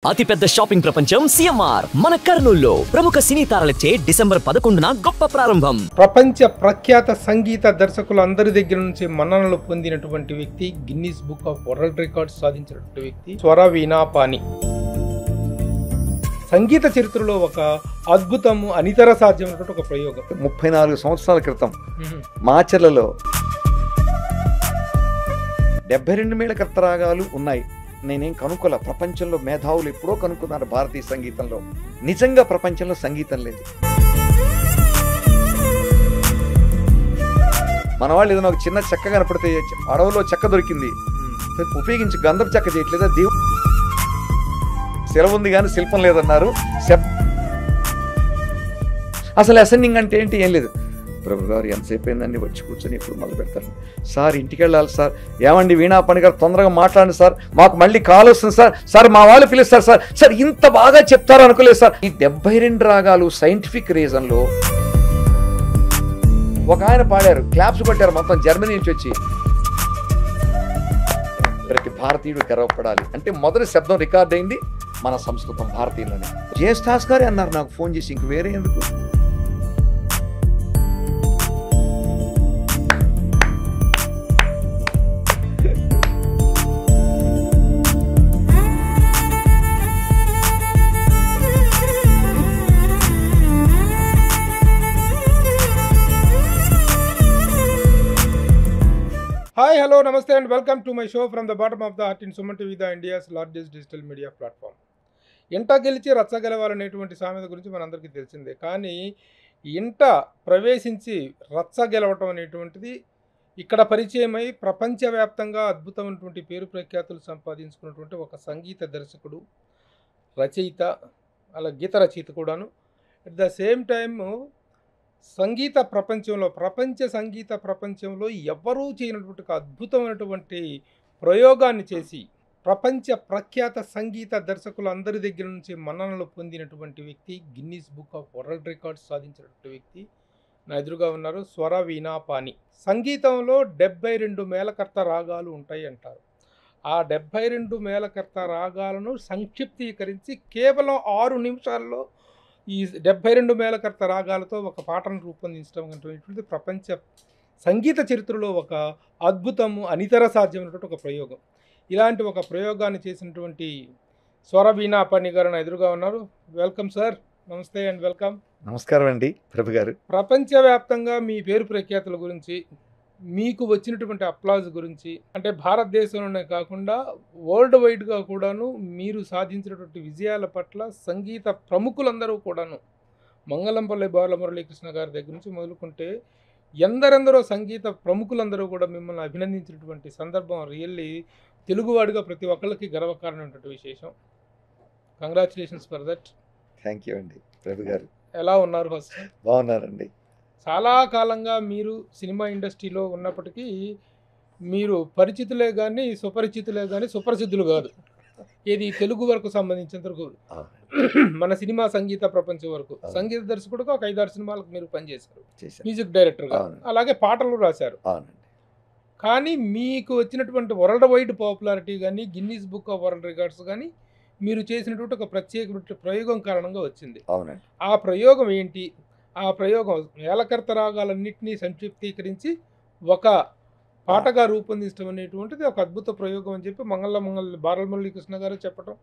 అతిపెద్ద షాపింగ్ ప్రపంచం సిఎంఆర్ మన కర్నూలులో ప్రముఖ సినీ తారలచే డిసెంబర్ 11న గొప్ప ప్రారంభం. ప్రపంచ ప్రఖ్యాత సంగీత దర్శకులు అందరి దగ్గర నుంచి మన్ననలు పొందినటువంటి వ్యక్తి, Guinness Book of world records సాధించినటువంటి వ్యక్తి స్వర వీణా పాణి. సంగీత చరిత్రలో ఒక అద్భుతము, అనితర సాధ్యమైనటువంటి ఒక ప్రయోగం. 34 సంవత్సరాల క్రితం మాచర్లలో 72 మేళ కర్తరాగాలు ఉన్నాయి. నేనేం కనుక్కోలే. ప్రపంచంలో మేధావులు ఎప్పుడో కనుక్కున్నారు భారతీయ సంగీతంలో. నిజంగా ప్రపంచంలో సంగీతం లేదు. మన వాళ్ళు ఏదైనా ఒక చిన్న చెక్క కనపడితే అడవులో చెక్క దొరికింది ఉపయోగించి గంధపు చెక్క చేయట్లేదా? దేవుడు సెలవు ఉంది కానీ శిల్పం లేదన్నారు. అసలు అసెండింగ్ అంటే ఏంటి? ఏం లేదు. ప్రభు గారు ఎంతసేపు అయిందండి, వచ్చి కూర్చొని ఇప్పుడు మొదలు పెడతారు. సార్ ఇంటికి వెళ్ళాలి సార్. ఏమండి వీణా పాణి గారు తొందరగా మాట్లాడండి సార్, మాకు మళ్ళీ కాల్ వస్తుంది సార్. సార్ మా వాళ్ళు పిలుస్తారు సార్. సార్ ఇంత బాగా చెప్తారు అనుకోలేదు సార్. ఈ 72 రాగాలు సైంటిఫిక్ రీజన్లో ఒక ఆయన పాడారు, క్లాప్స్ కొట్టారు మొత్తం జర్మనీ నుంచి వచ్చి. ప్రతి భారతీయుడు గర్వపడాలి అంటే మొదటి శబ్దం రికార్డ్ అయింది మన సంస్కృతం భారతీయులని. జ్యేష్ఠాస్ గారే అన్నారు నాకు ఫోన్ చేసి, ఇంక వేరే ఎందుకు. హాయ్, హలో, నమస్తే and welcome to my show from the bottom of the heart in Suman TV, the India's largest digital media platform. ఇంట గెలిచి రచ్చ గెలవాలనేటువంటి సామెత గురించి మనందరికీ తెలిసిందే. కానీ ఇంట ప్రవేశించి రచ్చ గెలవటం అనేటువంటిది ఇక్కడ పరిచయమై ప్రపంచవ్యాప్తంగా అద్భుతమైనటువంటి పేరు ప్రఖ్యాతులు సంపాదించుకున్నటువంటి ఒక సంగీత దర్శకుడు, రచయిత, అలా గీత రచయిత కూడాను. అట్ ద సేమ్ టైము సంగీత ప్రపంచంలో, ప్రపంచ సంగీత ప్రపంచంలో ఎవ్వరూ చేయనటువంటి ఒక అద్భుతమైనటువంటి ప్రయోగాన్ని చేసి ప్రపంచ ప్రఖ్యాత సంగీత దర్శకులు అందరి దగ్గర నుంచి మన్ననలు పొందినటువంటి వ్యక్తి, Guinness Book of world records సాధించినటువంటి వ్యక్తి నా ఎదురుగా ఉన్నారు. స్వర వీణా పాణి. సంగీతంలో 72 మేళకర్త రాగాలు ఉంటాయి అంటారు. ఆ 72 మేళకర్త రాగాలను సంక్షిప్తీకరించి కేవలం 6 నిమిషాల్లో ఈ 72 మేళకర్త రాగాలతో ఒక పాటను రూపొందించడం అనేటువంటిది ప్రపంచ సంగీత చరిత్రలో ఒక అద్భుతము, అనితర సాధ్యమైనటువంటి ఒక ప్రయోగం. ఇలాంటి ఒక ప్రయోగాన్ని చేసినటువంటి స్వర వీణా పాణి గారు నా ఎదురుగా ఉన్నారు. వెల్కమ్ సార్, నమస్తే అండ్ వెల్కమ్. నమస్కారం అండి ప్రభు గారు. ప్రపంచవ్యాప్తంగా మీ పేరు ప్రఖ్యాతుల గురించి, మీకు వచ్చినటువంటి అప్లాజ్ గురించి, అంటే భారతదేశంలోనే కాకుండా వరల్డ్ వైడ్గా కూడాను మీరు సాధించినటువంటి విజయాల పట్ల సంగీత ప్రముఖులందరూ కూడాను, మంగళంపల్లి బాలమురళీకృష్ణ గారి దగ్గర నుంచి మొదలుకుంటే ఎందరెందరో సంగీత ప్రముఖులందరూ కూడా మిమ్మల్ని అభినందించినటువంటి సందర్భం రియల్లీ తెలుగువాడిగా ప్రతి ఒక్కళ్ళకి గర్వకారణమైనటువంటి విశేషం. Congratulations for that. Thank you అండి ప్రభు గారు. ఎలా ఉన్నారు? ఫస్ట్ బాగున్నారండి. చాలా కాలంగా మీరు సినిమా ఇండస్ట్రీలో ఉన్నప్పటికీ మీరు పరిచితులే కానీ సుపరిచితులే కానీ సుప్రసిద్ధులు కాదు. ఏది తెలుగు వరకు సంబంధించినంత వరకు, మన సినిమా సంగీత ప్రపంచం వరకు. సంగీత దర్శకుడుగా ఒక 5-6 సినిమాలకు మీరు పనిచేశారు, మ్యూజిక్ డైరెక్టర్గా, అలాగే పాటలు రాశారు. కానీ మీకు వచ్చినటువంటి వరల్డ్ వైడ్ పాపులారిటీ కానీ, Guinness Book of world records కానీ మీరు చేసినటువంటి ఒక ప్రత్యేకమైన ప్రయోగం కారణంగా వచ్చింది. ఆ ప్రయోగం ఏంటి? ఆ ప్రయోగం మేళకర్త రాగాలన్నింటినీ సంక్షిప్తీకరించి ఒక పాటగా రూపొందించడం అనేటువంటిది ఒక అద్భుత ప్రయోగం అని చెప్పి బాలమురళీకృష్ణ గారు చెప్పటం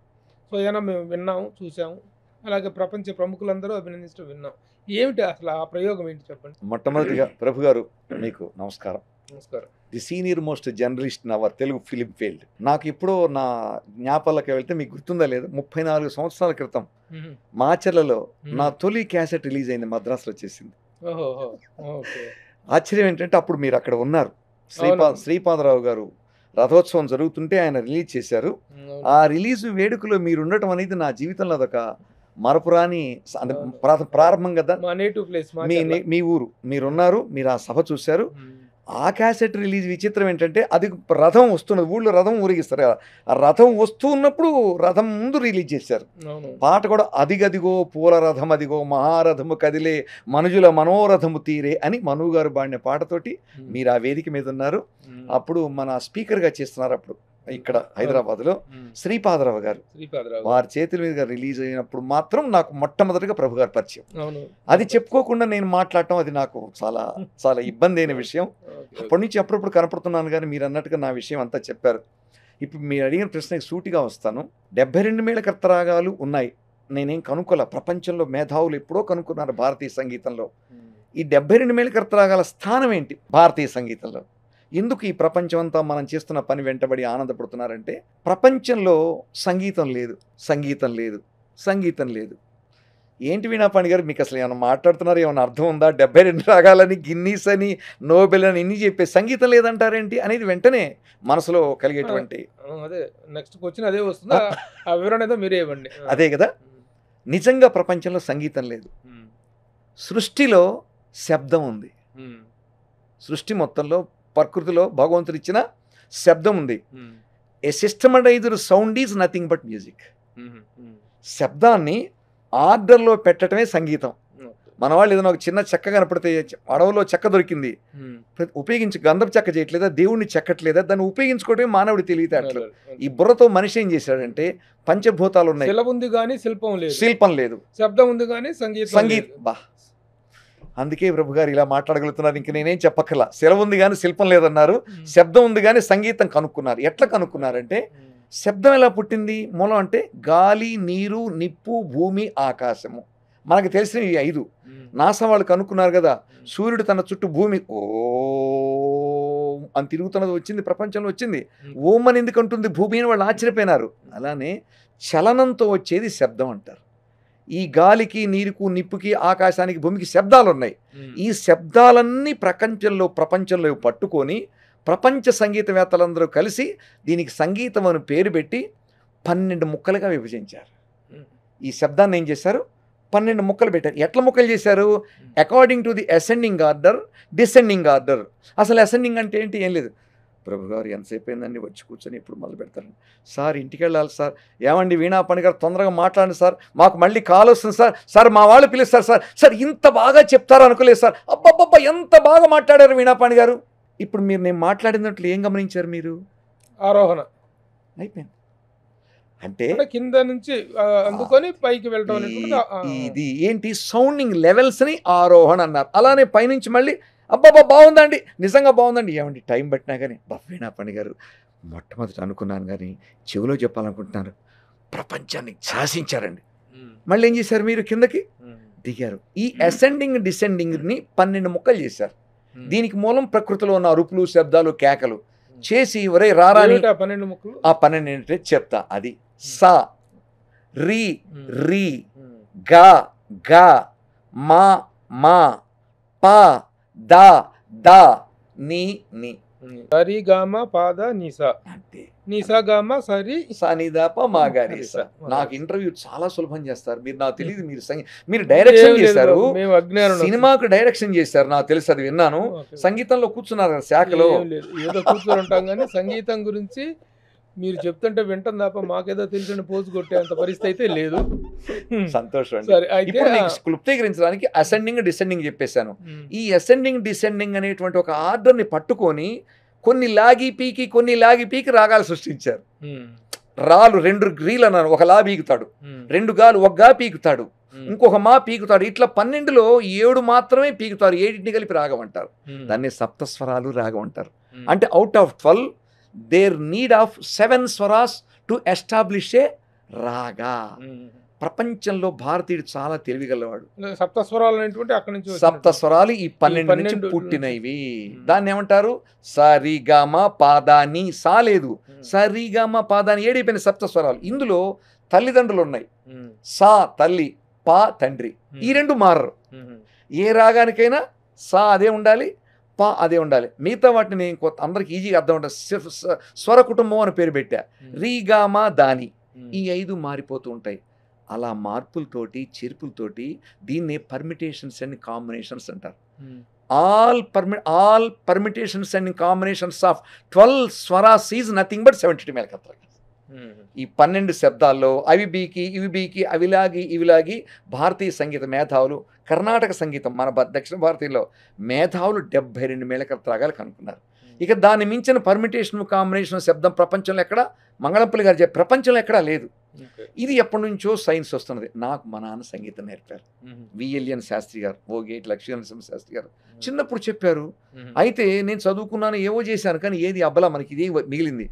స్వయాన మేము విన్నాము, చూసాము. అలాగే ప్రపంచ ప్రముఖులందరూ అభినందించడం విన్నాం. ఏమిటి అసలు ఆ ప్రయోగం ఏంటి చెప్పండి. మొట్టమొదటిగా ప్రభు గారు మీకు నమస్కారం. నమస్కారం. The senior most journalist in our Telugu film field. నాకు ఎప్పుడో నా జ్ఞాపకాలకు వెళ్తే మీకు గుర్తుందా లేదు, 34 సంవత్సరాల క్రితం మాచర్లలో నా తొలి క్యాసెట్ రిలీజ్ అయింది, మద్రాసులో వచ్చేసింది. ఆశ్చర్యం ఏంటంటే అప్పుడు మీరు అక్కడ ఉన్నారు. శ్రీపాదరావు గారు రథోత్సవం జరుగుతుంటే ఆయన రిలీజ్ చేశారు. ఆ రిలీజ్ వేడుకలో మీరు ఉండటం అనేది నా జీవితంలో అదొక మరపురాని ప్రారంభం కదా. మీ ఊరు మీరున్నారు, మీరు ఆ సభ చూశారు. ఆ క్యాసెట్ రిలీజ్ విచిత్రం ఏంటంటే అది రథం వస్తున్నది, ఊళ్ళో రథం ఊరిగిస్తారు కదా, ఆ రథం వస్తున్నప్పుడు రథం ముందు రిలీజ్ చేశారు. పాట కూడా అదిగదిగో పూల రథం అదిగో మహారథము కదిలే మనుజుల మనోరథము తీరే అని మనువు గారు పాడిన పాటతోటి మీరు ఆ వేదిక మీద ఉన్నారు. అప్పుడు మన స్పీకర్గా చేస్తున్నారు. అప్పుడు ఇక్కడ హైదరాబాద్లో శ్రీపాదరావు గారు శ్రీపాదరావు వారి చేతుల మీదుగా రిలీజ్ అయినప్పుడు మాత్రం నాకు మొట్టమొదటిగా ప్రభు గారి పరిచయం. అవును. అది చెప్పుకోకుండా నేను మాట్లాడటం అది నాకు చాలా చాలా ఇబ్బంది అయిన విషయం. అప్పటి నుంచి అప్పుడప్పుడు కనపడుతున్నాను, కానీ మీరు అన్నట్టుగా నా విషయం అంతా చెప్పారు. ఇప్పుడు మీరు అడిగిన ప్రశ్నకి సూటిగా వస్తాను. 72 మేళకర్త రాగాలు ఉన్నాయి, నేనేం కనుక్కోలే. ప్రపంచంలో మేధావులు ఎప్పుడో కనుక్కున్నారు భారతీయ సంగీతంలో. ఈ 72 మేళకర్త రాగాల స్థానం ఏంటి భారతీయ సంగీతంలో? ఎందుకు ఈ ప్రపంచం అంతా మనం చేస్తున్న పని వెంటబడి ఆనందపడుతున్నారంటే, ప్రపంచంలో సంగీతం లేదు, సంగీతం లేదు, సంగీతం లేదు. ఏంటి వీణాపాణి గారు, మీకు అసలు ఏమైనా మాట్లాడుతున్నారు, ఏమైనా అర్థం ఉందా? 72 రాగాలని, గిన్నీస్ అని, నోబెల్ అని ఇన్ని చెప్పే సంగీతం లేదంటారేంటి అనేది వెంటనే మనసులో కలిగేటువంటి అదే నెక్స్ట్ క్వశ్చన్ అదే వస్తుందా? ఆ వివరణ ఏదో మీరే ఇవ్వండి. అదే కదా, నిజంగా ప్రపంచంలో సంగీతం లేదు. సృష్టిలో శబ్దం ఉంది. సృష్టి మొత్తంలో ప్రకృతిలో భగవంతుడు ఇచ్చిన శబ్దం ఉంది. A systematised sound is nothing but music. శబ్దాన్ని ఆర్డర్లో పెట్టడమే సంగీతం. మన వాళ్ళు ఏదైనా ఒక చిన్న చెక్క కనపడితే, అడవులో చెక్క దొరికింది, ఉపయోగించి గంధపు చెక్క చేయట్లేదా, దేవుణ్ణి చెక్కట్లేదా, దాన్ని ఉపయోగించుకోవడమే మానవుడి తెలివితేటలు. ఈ బుర్రతో మనిషి ఏం చేశాడంటే, పంచభూతాలు ఉన్నాయి, శిల ఉంది కానీ శిల్పం లేదు, శిల్పం లేదు, శబ్దం ఉంది కానీ సంగీతం బా. అందుకే ప్రభు గారు ఇలా మాట్లాడగలుగుతున్నారు. ఇంక నేనేం చెప్పక్కర్లా. సెలవు ఉంది కానీ శిల్పం లేదన్నారు, శబ్దం ఉంది కానీ సంగీతం కనుక్కున్నారు. ఎట్లా కనుక్కున్నారంటే, శబ్దం ఎలా పుట్టింది? మూలం అంటే గాలి, నీరు, నిప్పు, భూమి, ఆకాశము. మనకు తెలిసిన ఈ 5. నాసా వాళ్ళు కనుక్కున్నారు కదా, సూర్యుడు తన చుట్టూ భూమి ఓ అని తిరుగుతున్నది వచ్చింది, ప్రపంచంలో వచ్చింది. ఓం అని ఎందుకు అంటుంది భూమి అని వాళ్ళు ఆశ్చర్యపోయినారు. అలానే చలనంతో వచ్చేది శబ్దం అంటారు. ఈ గాలికి, నీరుకు, నిప్పుకి, ఆకాశానికి, భూమికి శబ్దాలు ఉన్నాయి. ఈ శబ్దాలన్నీ ప్రపంచంలో పట్టుకొని ప్రపంచ సంగీతవేత్తలందరూ కలిసి దీనికి సంగీతం అని పేరు పెట్టి 12 ముక్కలుగా విభజించారు. ఈ శబ్దాన్ని ఏం చేశారు? 12 ముక్కలు పెట్టారు. ఎట్లా ముక్కలు చేశారు? According to the ascending order, descending order. అసలు అసెండింగ్ అంటే ఏంటి? ఏం లేదు. ప్రభు గారు ఎంతసేపు అయిందండి, వచ్చి కూర్చొని ఎప్పుడు మొదలు పెడతారు సార్, ఇంటికి వెళ్ళాలి సార్, ఏమండి వీణాపాణి గారు తొందరగా మాట్లాడండి సార్, మాకు మళ్ళీ కాల్ వస్తుంది సార్, సార్ మా వాళ్ళు పిలుస్తారు సార్, సార్ ఇంత బాగా చెప్తారు అనుకోలేదు సార్, అబ్బబ్బబ్బా ఎంత బాగా మాట్లాడారు వీణాపాణి గారు. ఇప్పుడు మీరు నేను మాట్లాడినట్లు ఏం గమనించారు మీరు? ఆరోహణ అయిపోయింది. అంటే కింద నుంచి అందుకొని పైకి వెళ్ళడం. ఇది ఏంటి? సౌండింగ్ లెవెల్స్ని ఆరోహణ అన్నారు. అలానే పైనుంచి మళ్ళీ అబ్బాబా బాగుందండి, నిజంగా బాగుందండి, ఏమండి టైం పట్టినా కానీ వీణాపాణి గారు మొట్టమొదటి అనుకున్నాను కానీ చెవిలో చెప్పాలనుకుంటున్నారు, ప్రపంచాన్ని శాసించారండి. మళ్ళీ ఏం చేశారు? మీరు కిందకి దిగారు. ఈ అసెండింగ్ డిసెండింగ్ని 12 ముక్కలు చేశారు. దీనికి మూలం ప్రకృతిలో ఉన్న అరుపులు, శబ్దాలు, కేకలు చేసి ఒరే రారా 12 ముక్కలు. ఆ 12 ఏంటంటే చెప్తా. అది సా, రీ, రీ, గా, గా, మా, మా, పా, దా, దా, నీ, నీ. సరి గామ పాద నీసా, అంటే నీసా గామ సరి సానిదాప మాగారీసా. నాకు ఇంటర్వ్యూ చాలా సులభం చేస్తారు మీరు, నాకు తెలియదు. మీరు డైరెక్షన్ చేశారు, సినిమాకు డైరెక్షన్ చేశారు, నాకు తెలుసు, అది విన్నాను. సంగీతంలో కూర్చున్నారు కదా శాఖలో. ఏదో కూర్చొని ఉంటాం కానీ సంగీతం గురించి మీరు చెప్తుంటే వింటాం తప్ప మాకేదో తెలిసిన పోజు కొట్టేంత పరిస్థితి అయితే లేదు. సంతోషం అండి. ఇప్పుడు నీకు క్లుప్తీకరించడానికి అసెండింగ్ డిసెండింగ్ చెప్పేశాను. ఈ అసెండింగ్ డిసెండింగ్ అనేటువంటి ఒక ఆర్డర్ని పట్టుకొని కొన్ని లాగి పీకి రాగాలు సృష్టించారు. రాలు 2 గ్రీలు అన్నాను, ఒక లా పీకుతాడు, 2 గాలు ఒక గా పీకుతాడు, ఇంకొక మా పీకుతాడు. ఇట్లా 12లో 7 మాత్రమే పీకుతారు, 7 కలిపి రాగం అంటారు. దాన్ని సప్తస్వరాలు రాగం అంటారు. అంటే out of 12 there need of 7 స్వరాస్ టు ఎస్టాబ్లిష్ ఏ రాగా. ప్రపంచంలో భారతీయుడు చాలా తెలివిగలవాడు. సప్తస్వరాలు అనేటువంటి అక్కడి నుంచి సప్తస్వరాలు ఈ 12 నుంచి పుట్టినవి. దాన్ని ఏమంటారు? సరిగమ పాదాని. సా లేదు, సరిగమ పాదాని 7 అయిపోయిన సప్తస్వరాలు. ఇందులో తల్లిదండ్రులు ఉన్నాయి. సా తల్లి, పా తండ్రి. ఈ 2 మారరు. ఏ రాగానికైనా సా అదే ఉండాలి, పా అదే ఉండాలి. మిగతా వాటిని నేను అందరికి ఈజీగా అర్థం ఉంటుంది. స్వర కుటుంబం అని పేరు పెట్టా. రీగామా దాని, ఈ 5 మారిపోతూ ఉంటాయి. అలా మార్పులతోటి, చేర్పులతోటి దీన్నే పర్మిటేషన్స్ అండ్ కాంబినేషన్స్ అంటారు. All permutations and combinations of 12 swaras is nothing but 72 melakarta. ఈ 12 శబ్దాల్లో అవి బీకి, ఇవి బీకి, ఇవిలాగి భారతీయ సంగీత మేధావులు, కర్ణాటక సంగీతం మన దక్షిణ భారతీయులో మేధావులు 72 మేళకర్త రాగాలు కనుక్కున్నారు. ఇక దాన్ని మించిన పర్మిటేషన్ కాంబినేషన్ శబ్దం ప్రపంచంలో ఎక్కడ, మంగళంపల్లి గారు చెప్పే ప్రపంచంలో ఎక్కడా లేదు. ఇది ఎప్పటి నుంచో సైన్స్ వస్తున్నది. నాకు మా నాన్న సంగీతం నేర్పారు, విఎల్ఎన్ శాస్త్రి గారు, ఓగేటి లక్ష్మీనరసింహ శాస్త్రి గారు చిన్నప్పుడు చెప్పారు. అయితే నేను చదువుకున్నాను, ఏవో చేశాను, కానీ ఏది అబ్బలా మనకి ఇది మిగిలింది.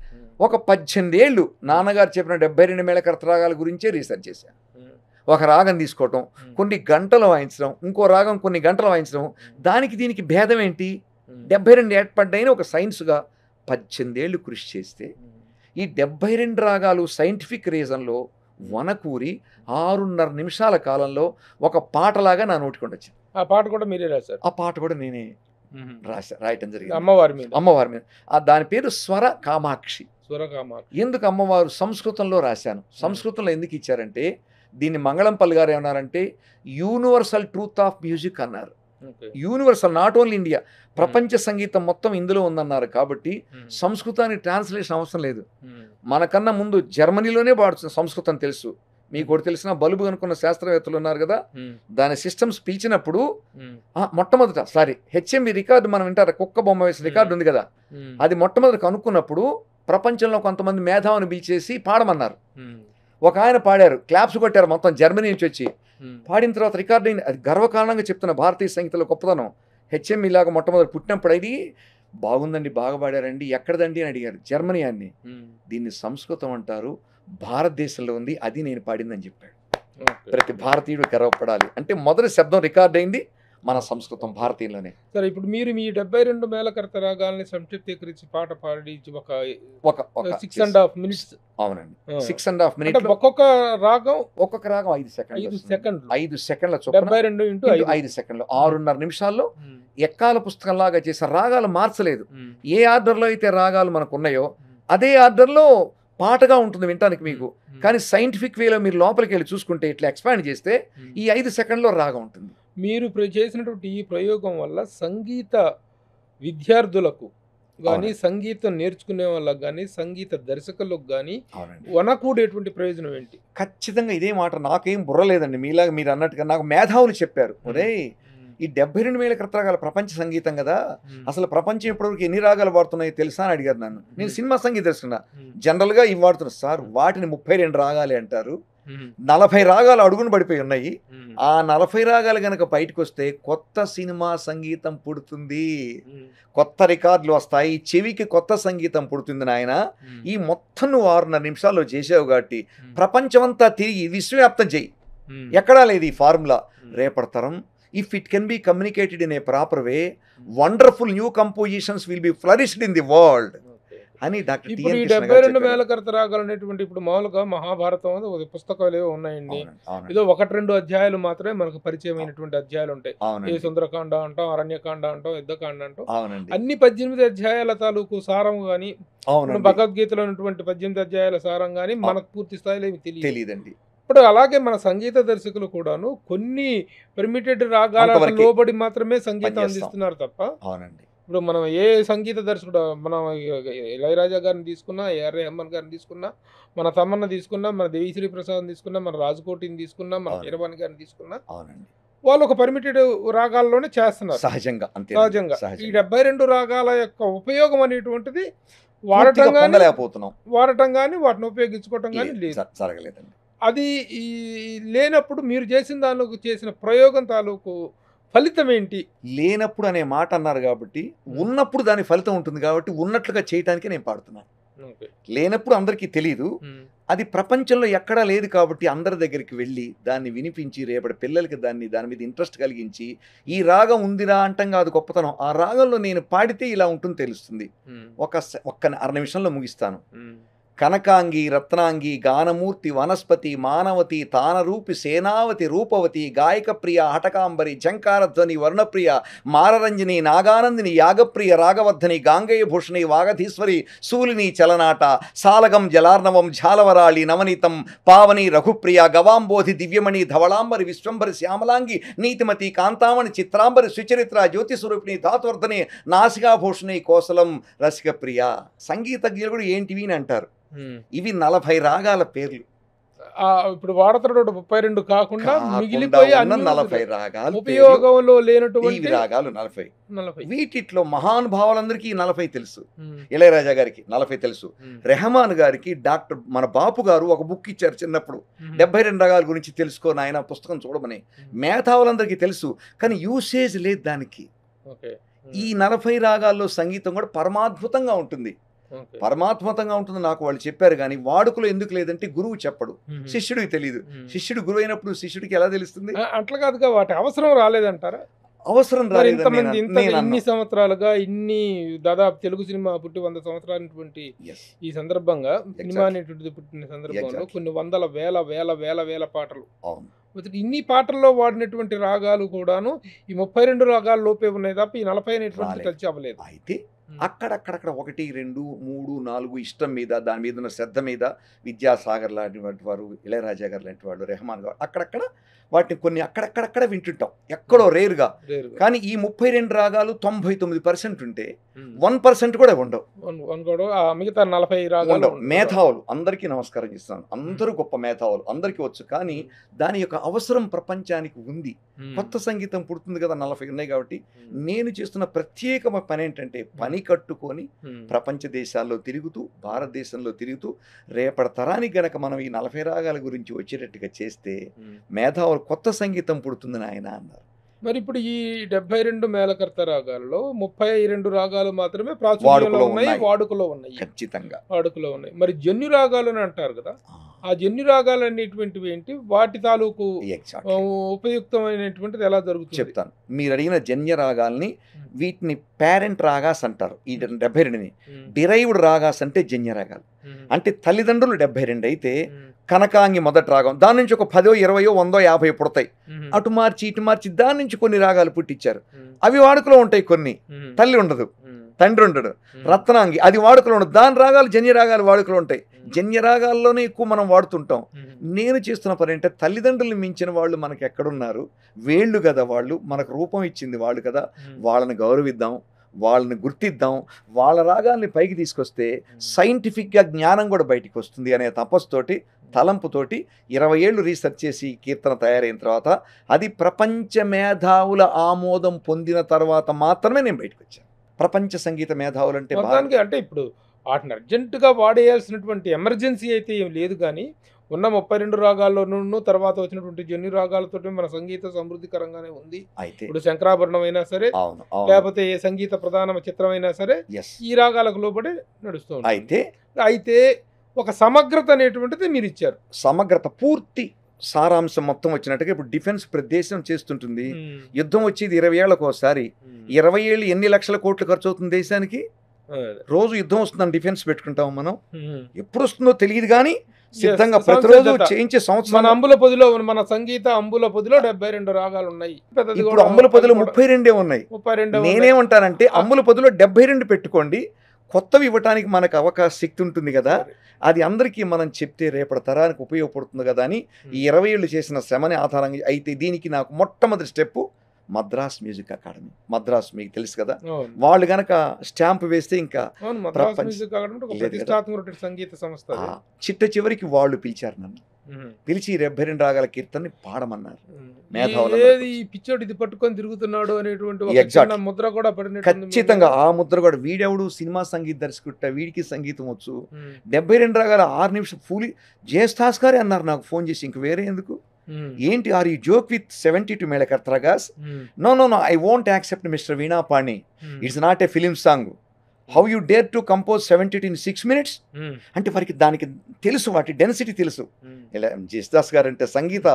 ఒక 18 ఏళ్ళు నాన్నగారు చెప్పిన 72 మేళకర్త రాగాల గురించే రీసెర్చ్ చేశాను. ఒక రాగం తీసుకోవటం, కొన్ని గంటలు వాయించడం, ఇంకో రాగం కొన్ని గంటలు వాయించడం, దానికి దీనికి భేదం ఏంటి, 72 ఏర్పడ్డాయని ఒక సైన్స్గా 18 ఏళ్ళు కృషి చేస్తే ఈ 72 రాగాలు సైంటిఫిక్ రీజన్లో వనకూరి 6.5 నిమిషాల కాలంలో ఒక పాటలాగా నా నోటికి వచ్చింది. ఆ పాట కూడా మీరే రాశారు? ఆ పాట కూడా నేనే రాయటం జరిగింది, అమ్మవారి మీద. దాని పేరు స్వర కామాక్షి. ఎందుకు అమ్మవారు సంస్కృతంలో రాశాను, సంస్కృతంలో ఎందుకు ఇచ్చారంటే, దీన్ని మంగళంపల్లి గారు ఏమన్నారంటే యూనివర్సల్ ట్రూత్ ఆఫ్ మ్యూజిక్ అన్నారు. యూనివర్సల్, నాట్ ఓన్లీ ఇండియా, ప్రపంచ సంగీతం మొత్తం ఇందులో ఉందన్నారు. కాబట్టి సంస్కృతానికి ట్రాన్స్లేషన్ అవసరం లేదు. మనకన్నా ముందు జర్మనీలోనే వాడుతుంది సంస్కృతం. తెలుసు మీకు ఒకటి తెలిసిన, బల్బు అనుకున్న శాస్త్రవేత్తలు ఉన్నారు కదా, దాని సిస్టమ్స్ పిలిచినప్పుడు మొట్టమొదట హెచ్ఎంవి రికార్డు మనం వింటారు, కుక్క బొమ్మ వేసిన రికార్డు ఉంది కదా, అది మొట్టమొదటి కనుక్కున్నప్పుడు ప్రపంచంలో కొంతమంది మేధావుని పిలిచేసి పాడమన్నారు. ఒక ఆయన పాడారు, క్లాప్స్ కొట్టారు మొత్తం జర్మనీ నుంచి వచ్చి. పాడిన తర్వాత రికార్డు అయింది. అది గర్వకారణంగా చెప్తున్న భారతీయ సంగీతంలో గొప్పతనం. హెచ్ఎంవి లాగా మొట్టమొదటి పుట్టినప్పుడు అది బాగుందండి, బాగా పాడారండి, ఎక్కడదండి అని అడిగారు. జర్మనీ అని. దీన్ని సంస్కృతం అంటారు, భారతదేశంలో ఉంది, అది నేను పాడిందని చెప్పాడు. ప్రతి భారతీయుడు గర్వపడాలి. అంటే మొదటి శబ్దం రికార్డ్ అయింది మన సంస్కృతం, భారతీయులోనే. సరే, ఇప్పుడు మీరు మీ 72 మేళకర్త రాగాల్ని సంక్షిప్తీకరించి పాట పాడి ఒక 6.5 minutes. అవునండి, 6.5 minutes. ఒక్కొక్క రాగం 5 సెకండ్ల 72 × 5 సెకండ్లు 6.5 నిమిషాల్లో ఎక్కాల పుస్తకం లాగా చేసిన రాగాలు మార్చలేదు. ఏ ఆర్డర్లో అయితే రాగాలు మనకు ఉన్నాయో అదే ఆర్డర్లో పాటగా ఉంటుంది వినటానికి మీకు. కానీ సైంటిఫిక్ వేలో మీరు లోపలికి వెళ్ళి చూసుకుంటే, ఇట్లా ఎక్స్పాండ్ చేస్తే ఈ 5 సెకండ్లో రాగం ఉంటుంది. మీరు చేసినటువంటి ఈ ప్రయోగం వల్ల సంగీత విద్యార్థులకు కానీ, సంగీతం నేర్చుకునే వాళ్ళకి కానీ, సంగీత దర్శకులకు కానీ వనకూడేటువంటి ప్రయోజనం ఏంటి? ఖచ్చితంగా ఇదే మాట. నాకేం బుర్రలేదండి, మీలాగా మీరు అన్నట్టుగా నాకు మేధావులు చెప్పారు. ఒరే, ఈ 72 మేళకర్త రాగాల ప్రపంచ సంగీతం కదా, అసలు ప్రపంచం ఇప్పటివరకు ఎన్ని రాగాలు వాడుతున్నాయో తెలుసా అని అడిగారు నన్ను. నేను సినిమా సంగీతం తెలుసుకున్నా, జనరల్గా ఇవి వాడుతున్నారు సార్, వాటిని 32 రాగాలే అంటారు, 40 రాగాలు అడుగును పడిపోయి ఉన్నాయి. ఆ 40 రాగాలు గనక బయటకు వస్తే కొత్త సినిమా సంగీతం పుడుతుంది, కొత్త రికార్డులు వస్తాయి, చెవికి కొత్త సంగీతం పుడుతుంది నాయన. ఈ మొత్తం నువ్వు 6.5 నిమిషాల్లో చేసావు కాబట్టి ప్రపంచమంతా తిరిగి విశ్వవ్యాప్తం చెయ్యి, ఎక్కడా లేదు ఈ ఫార్ములా. రేపటి తరం, if it can be communicated in a proper way, wonderful new compositions will be flourished in the world అని డాక్టర్ టి. ఇప్పుడు ఈ 72 మేళకర్త రాగాలు అనేటువంటి, ఇప్పుడు మామూలుగా మహాభారతం ఒక పుస్తకాలు ఏవో ఉన్నాయండి, ఏదో 1-2 అధ్యాయాలు మాత్రమే మనకు పరిచయమైనటువంటి అధ్యాయాలు ఉంటాయి. ఏ సుందరకాండ అంటాం, అరణ్యకాండ అంటాం, యుద్ధకాండ అంటాం. అన్ని 18 అధ్యాయాల తాలూకు సారం కానీ, భగవద్గీతలో ఉన్నటువంటి 18 అధ్యాయాల సారం కానీ మనకు పూర్తి స్థాయిలో తెలియదండి. ఇప్పుడు అలాగే మన సంగీత దర్శకులు కూడాను కొన్ని పర్మిటెడ్ రాగాలకు లోబడి మాత్రమే సంగీతం అందిస్తున్నారు తప్ప. ఇప్పుడు మనం ఏ సంగీత దర్శకుడు, మనం ఇళయరాజా గారిని తీసుకున్నా, ఏఆర్ రెహమాన్ గారిని తీసుకున్నా, మన తమన్నా తీసుకున్నా, మన దేవిశ్రీ ప్రసాద్ తీసుకున్నా, మన రాజకోటిని తీసుకున్నా, మన కీరవాణి గారిని తీసుకున్నా, వాళ్ళు ఒక పర్మిటెడ్ రాగాల్లోనే చేస్తున్నారు సహజంగా. ఈ 72 రాగాల యొక్క ఉపయోగం అనేటువంటిది వాడటం కానీ వాటిని ఉపయోగించుకోవటం కానీ లేదు. అది లేనప్పుడు మీరు చేసిన దానిలో చేసిన ప్రయోగం తాలూకు ఫలితం ఏంటి? లేనప్పుడు అనే మాట అన్నారు కాబట్టి, ఉన్నప్పుడు దాని ఫలితం ఉంటుంది కాబట్టి ఉన్నట్లుగా చేయటానికి నేను పాడుతున్నాను. లేనప్పుడు అందరికీ తెలియదు, అది ప్రపంచంలో ఎక్కడా లేదు కాబట్టి అందరి దగ్గరికి వెళ్ళి దాన్ని వినిపించి రేపటి పిల్లలకి దాని మీద ఇంట్రెస్ట్ కలిగించి, ఈ రాగం ఉందిరా అంటాం కాదు గొప్పతనం, ఆ రాగంలో నేను పాడితే ఇలా ఉంటుంది తెలుస్తుంది. ఒక్క 1/2 నిమిషంలో ముగిస్తాను. కనకాంగి రత్నాంగి గానమూర్తి వనస్పతి మానవతి తానరూపి సేనావతి రూపవతి గాయక ప్రియ హటకాంబరి జంకారధ్వని వర్ణప్రియ మారరంజని నాగానందిని యాగప్రియ రాగవర్ధని గాంగేయ భూషణి వాగధీశ్వరి శూలిని చలనాట సాలగం జలార్ణవం ఝాలవరాళి నవనీతం పావని రఘుప్రియ గవాంబోధి దివ్యమణి ధవళాంబరి విశ్వంబరి శ్యామలాంగి నీతిమతి కాంతామణి చిత్రాంబరి సుచరిత్ర జ్యోతిస్వరూపిణి ధాతువర్ధని నాసికాభూషణి కోసలం రసికప్రియ. సంగీతజ్ఞులు కూడా ఏంటివి అని అంటారు. ఇవి 40 రాగాల పేర్లు. ఇప్పుడు వాడుతున్నాడు 32 కాకుండా కాకుండా మిగిలిపోయి ఉన్న అన్ని 40 రాగాలు ఉపయోగంలో పేర్లు, లేనటువంటి ఇవి రాగాలు 40. 40. వీటిలో మహానుభావులందరికీ ఈ 40 తెలుసు. ఇళయరాజా గారికి 40 తెలుసు. రెహమాన్ గారికి డాక్టర్ మన బాపు గారు ఒక బుక్ ఇచ్చారు చిన్నప్పుడు, 72 రాగాల గురించి తెలుసుకో నాయన పుస్తకం చూడమని. మేధావులందరికీ తెలుసు, కానీ యూసేజ్ లేదు దానికి. ఈ 40 రాగాల్లో సంగీతం కూడా పరమాద్భుతంగా ఉంటుంది. పరమాత్మతంగా ఉంటుంది నాకు వాళ్ళు చెప్పారు, కానీ వాడుకలో ఎందుకు లేదంటే గురువు చెప్పడు, శిష్యుడికి తెలియదు. శిష్యుడు గురువు అయినప్పుడు శిష్యుడికి ఎలా తెలుస్తుంది? అట్లా కాదుగా, వాటి అవసరం రాలేదంటారా? అవసరం ఇంతమంది ఇన్ని సంవత్సరాలుగా ఇన్ని దాదాపు తెలుగు సినిమా పుట్టి 100 సంవత్సరాలటువంటి ఈ సందర్భంగా, సినిమా అనేటువంటిది పుట్టిన సందర్భంలో కొన్ని వందల వేల వేల వేల వేల పాటలు, ఇన్ని పాటల్లో వాడినటువంటి రాగాలు కూడాను ఈ 32 రాగాల లోపే ఉన్నాయి తప్ప ఈ 40 అనేటువంటి టచ్ అవ్వలేదు. అయితే అక్కడక్కడక్కడ 1, 2, 3, 4 ఇష్టం మీద, దాని మీద ఉన్న శ్రద్ధ మీద విద్యాసాగర్ లాంటి వారు, ఇళయరాజా గారు లాంటి వాళ్ళు, రెహమాన్ గారు అక్కడక్కడ వాటిని కొన్ని అక్కడక్కడక్కడ వింటుంటాం, ఎక్కడో రేరుగా. కానీ ఈ 32 రాగాలు 99% ఉంటే 1% కూడా ఉండవు. మిగతా 40 రాగాలు మేధావులు అందరికీ నమస్కారం చేస్తాను, అందరూ గొప్ప మేధావులు, అందరికీ వచ్చు. కానీ దాని యొక్క అవసరం ప్రపంచానికి ఉంది. కొత్త సంగీతం పుడుతుంది కదా, 40 ఉన్నాయి కాబట్టి నేను చేస్తున్న ప్రత్యేకమైన పని ఏంటంటే, పని కట్టుకొని ప్రపంచ దేశాల్లో తిరుగుతూ, భారతదేశంలో తిరుగుతూ, రేపటి తరానికి గనక మనం ఈ 40 రాగాల గురించి వచ్చేటట్టుగా చేస్తే మేధావులు కొత్త సంగీతం పుడుతుందని ఆయన అన్నారు. మరి ఇప్పుడు ఈ 72 మేళకర్త రాగాల్లో 32 రాగాలు మాత్రమే ప్రాచుర్యంలో ఉన్నాయి, వాడుకలో ఉన్నాయి. ఖచ్చితంగా వాడుకలో ఉన్నాయి. మరి జన్యు రాగాలు అని అంటారు కదా, ఆ జన్యు రాగాలు అనేటువంటివి ఏంటి, వాటి తాలూకు ఉపయుక్తమైనటువంటిది ఎలా జరుగుతుంది చెప్తాను. మీరు అడిగిన జన్య రాగాల్ని వీటిని పేరెంట్ రాగాస్ అంటారు. ఈ 72ని డిరైవ్డ్ రాగాస్ అంటే జన్య రాగాలు. అంటే తల్లిదండ్రులు 72 అయితే కనకాంగి మొదటి రాగం, దాని నుంచి ఒక 10, 20, 100, 50 పుడతాయి. అటు మార్చి ఇటు మార్చి దాని నుంచి కొన్ని రాగాలు పుట్టించారు. అవి వాడుకలో ఉంటాయి. కొన్ని తల్లి ఉండదు, తండ్రి ఉండడు. రత్నాంగి అది వాడుకలో ఉండదు, దాని రాగాలు జన్య రాగాలు వాడుకలో ఉంటాయి. జన్య రాగాల్లోనే ఎక్కువ మనం వాడుతుంటాం. నేను చేస్తున్న పని అంటే, తల్లిదండ్రులు మించిన వాళ్ళు మనకు ఎక్కడున్నారు, వేళ్ళు కదా వాళ్ళు, మనకు రూపం ఇచ్చింది వాళ్ళు కదా, వాళ్ళని గౌరవిద్దాం, వాళ్ళని గుర్తిద్దాం, వాళ్ళ రాగాల్ని పైకి తీసుకొస్తే సైంటిఫిక్గా జ్ఞానం కూడా బయటికి వస్తుంది అనే తపస్సుతోటి, తలంపుతోటి 20 ఏళ్ళు రీసెర్చ్ చేసి కీర్తన తయారైన తర్వాత, అది ప్రపంచ మేధావుల ఆమోదం పొందిన తర్వాత మాత్రమే నేను బయటకు వచ్చాను. ప్రపంచ సంగీత మేధావులు అంటే అంటే ఇప్పుడు వాటిని అర్జెంటుగా వాడేయాల్సినటువంటి ఎమర్జెన్సీ అయితే ఏం లేదు, కానీ ఉన్న 32 రాగాల్లోనూ తర్వాత వచ్చినటువంటి జన్యు రాగాలతో మన సంగీత సమృద్ధికరంగానే ఉంది. ఇప్పుడు శంకరాభరణం అయినా సరే, లేకపోతే ఏ సంగీత ప్రధాన చిత్రమైనా సరే ఈ రాగాలకు లోబడి నడుస్తుంది. అయితే ఒక సమగ్రత అనేటువంటిది మీరు ఇచ్చారు. సమగ్రత, పూర్తి సారాంశం మొత్తం వచ్చినట్టుగా. ఇప్పుడు డిఫెన్స్ ప్రదేశం చేస్తుంటుంది, యుద్ధం వచ్చేది 20 ఏళ్ళకు ఒకసారి. 20 ఏళ్ళు ఎన్ని లక్షల కోట్లు ఖర్చు అవుతుంది దేశానికి? రోజు యుద్ధం వస్తుందని డిఫెన్స్ పెట్టుకుంటాం మనం, ఎప్పుడు వస్తుందో తెలియదు, కానీ సిద్ధంగా ప్రతిరోజు చేయించే సంవత్సరం. మన అంబుల పొదిలో, మన సంగీత అంబుల పొదిలో 72 రాగాలు ఉన్నాయి. ఇప్పుడు అంబుల పొదిలో 32 ఉన్నాయి. నేనేమంటానంటే, అంబుల పొదిలో 72 పెట్టుకోండి, కొత్తవి ఇవ్వటానికి మనకు అవకాశ శక్తి ఉంటుంది కదా, అది అందరికీ మనం చెప్తే రేపటి తరానికి ఉపయోగపడుతుంది కదా అని ఈ 20 ఏళ్ళు చేసిన శ్రమని ఆధారంగా. అయితే దీనికి నాకు మొట్టమొదటి step Madras music academy. Madras మీకు తెలుసు కదా, వాళ్ళు గనక స్టాంప్ వేస్తే ఇంకా సంగీత సంస్థ చిట్ట చివరికి వాళ్ళు పిలిచారు నన్ను, పిలిచి 72 రాగాల కీర్తనని పాడమన్నారు. పిచ్చోడు ఇది పట్టుకొని తిరుగుతున్నాడు అనేటువంటి ముద్ర కూడా ఖచ్చితంగా. ఆ ముద్ర కూడా, వీడెవడు సినిమా సంగీత దర్శకుట, వీడికి సంగీతం వచ్చు. 72 రాగాల 6 నిమిషం ఫూలి జయస్తాస్ గారే అన్నారు నాకు ఫోన్ చేసి, ఇంక వేరే ఎందుకు, ఏంటి, are you joke with 72 melakarta ragas? No no no, I won't accept Mister Veena Pani, it's not a film song. How you dare to compose 72 in 6 minutes? అంటే వారికి దానికి తెలుసు, వాటి డెన్సిటీ తెలుసు. ఇలా జయదాస్ గారు అంటే సంగీత